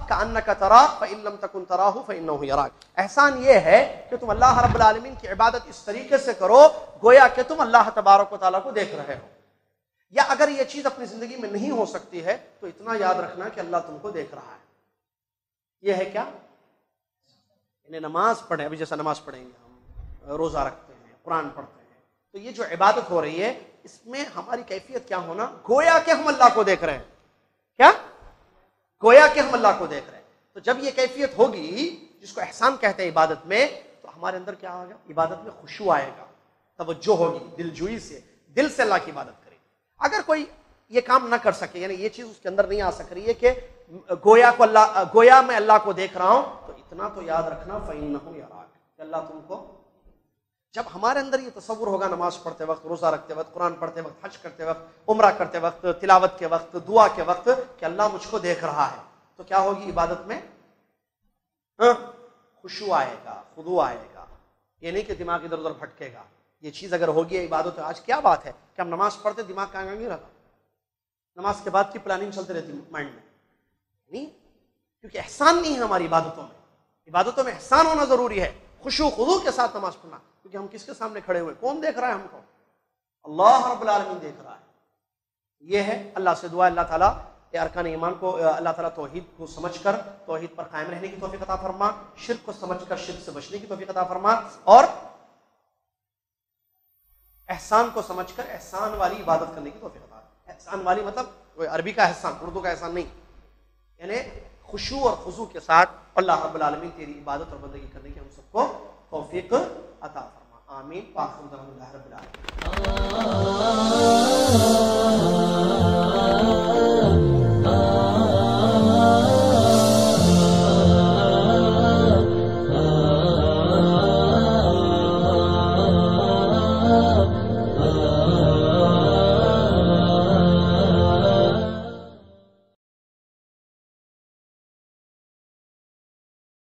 کأنک تراہ فإن لم تکن تراہ فإنہ یراک۔ احسان یہ ہے کہ تم اللہ رب العالمین کی عبادت اس طریقے سے کرو گویا کہ تم اللہ تبارک و تعالیٰ کو دیکھ رہے ہو، یا اگر یہ چیز اپنی زندگی میں نہیں ہو سکتی ہے تو اتنا یاد رکھنا کہ اللہ تم کو دیکھ رہا ہے۔ یہ ہے کیا؟ یعنی نماز پڑھیں، ابھی جیسا نماز پڑھیں گے ہم، روزہ رکھتے ہیں، قرآن پڑھتے ہیں، تو یہ جو عبادت ہو رہی ہے اس میں ہماری کیفیت کیا ہونا؟ گویا کہ ہم اللہ کو دیکھ رہے ہیں۔ کیا؟ گویا کہ ہم اللہ کو دیکھ رہے ہیں۔ تو جب یہ کیفیت ہوگی جس کو احسان کہتے ہیں عبادت میں، تو ہمارے اندر کیا ہوگا؟ عبادت میں خشوع آئے گا، توجہ ہوگی، دل جوئی سے، دل سے اللہ کی عبادت کرے۔ اگر کوئی یہ کام نہ کر سکے، یعنی یہ چیز اس کے اندر نہیں آ سک رہی ہے کہ گویا میں اللہ کو دیکھ رہا ہوں، تو اتنا تو یاد رکھنا فإنہ یراک، کہ اللہ تم کو۔ جب ہمارے اندر یہ تصور ہوگا نماز پڑھتے وقت، روزہ رکھتے وقت، قرآن پڑھتے وقت، حج کرتے وقت، عمرہ کرتے وقت، تلاوت کے وقت، دعا کے وقت کہ اللہ مجھ کو دیکھ رہا ہے، تو کیا ہوگی عبادت میں؟ خشوع آئے گا، خضوع آئے گا، یہ نہیں کہ دماغ ادھر ادھر بھٹکے گا۔ یہ چیز اگر ہوگی عبادت، آج کیا بات ہے کہ ہم نماز پڑھتے دماغ کہاں نہیں رہتا، نماز کے بعد کی پلاننگ چلتی رہتی مائنڈ میں، نہیں، کیونکہ احسان نہیں ہے ہماری عبادتوں میں۔ عبادتوں میں احسان ہونا ضروری ہے، خشوع خضوع کے ساتھ نماز پڑھنا، کیونکہ ہم کس کے سامنے کھڑے ہوئے؟ کون دیکھ رہا ہے ہم کو؟ اللہ رب العالمین دیکھ رہا ہے۔ یہ ہے اللہ سے دعا، اللہ تعالیٰ ارکان ایمان کو، اللہ تعالیٰ توحید کو سمجھ کر توحید پر قائم رہنے کی توفیق عطا فرما، شرک کو سمجھ کر شرک سے بچنے کی توفیق عطا فرما، اور احسان کو سمجھ کر احسان والی عبادت کرنے کی توفیق عطا۔ احسان والی مطلب کوئی عربی کا احسان، اردو کا احسان نہیں، یعنی خشوع اور خضوع کے ساتھ اللہ رب العالمین تیری عبادت اور بندگی کرنے کی ہم سب کو توفیق عطا فرما۔ آمین۔ وآخر دعوانا الحمد للہ رب العالمین۔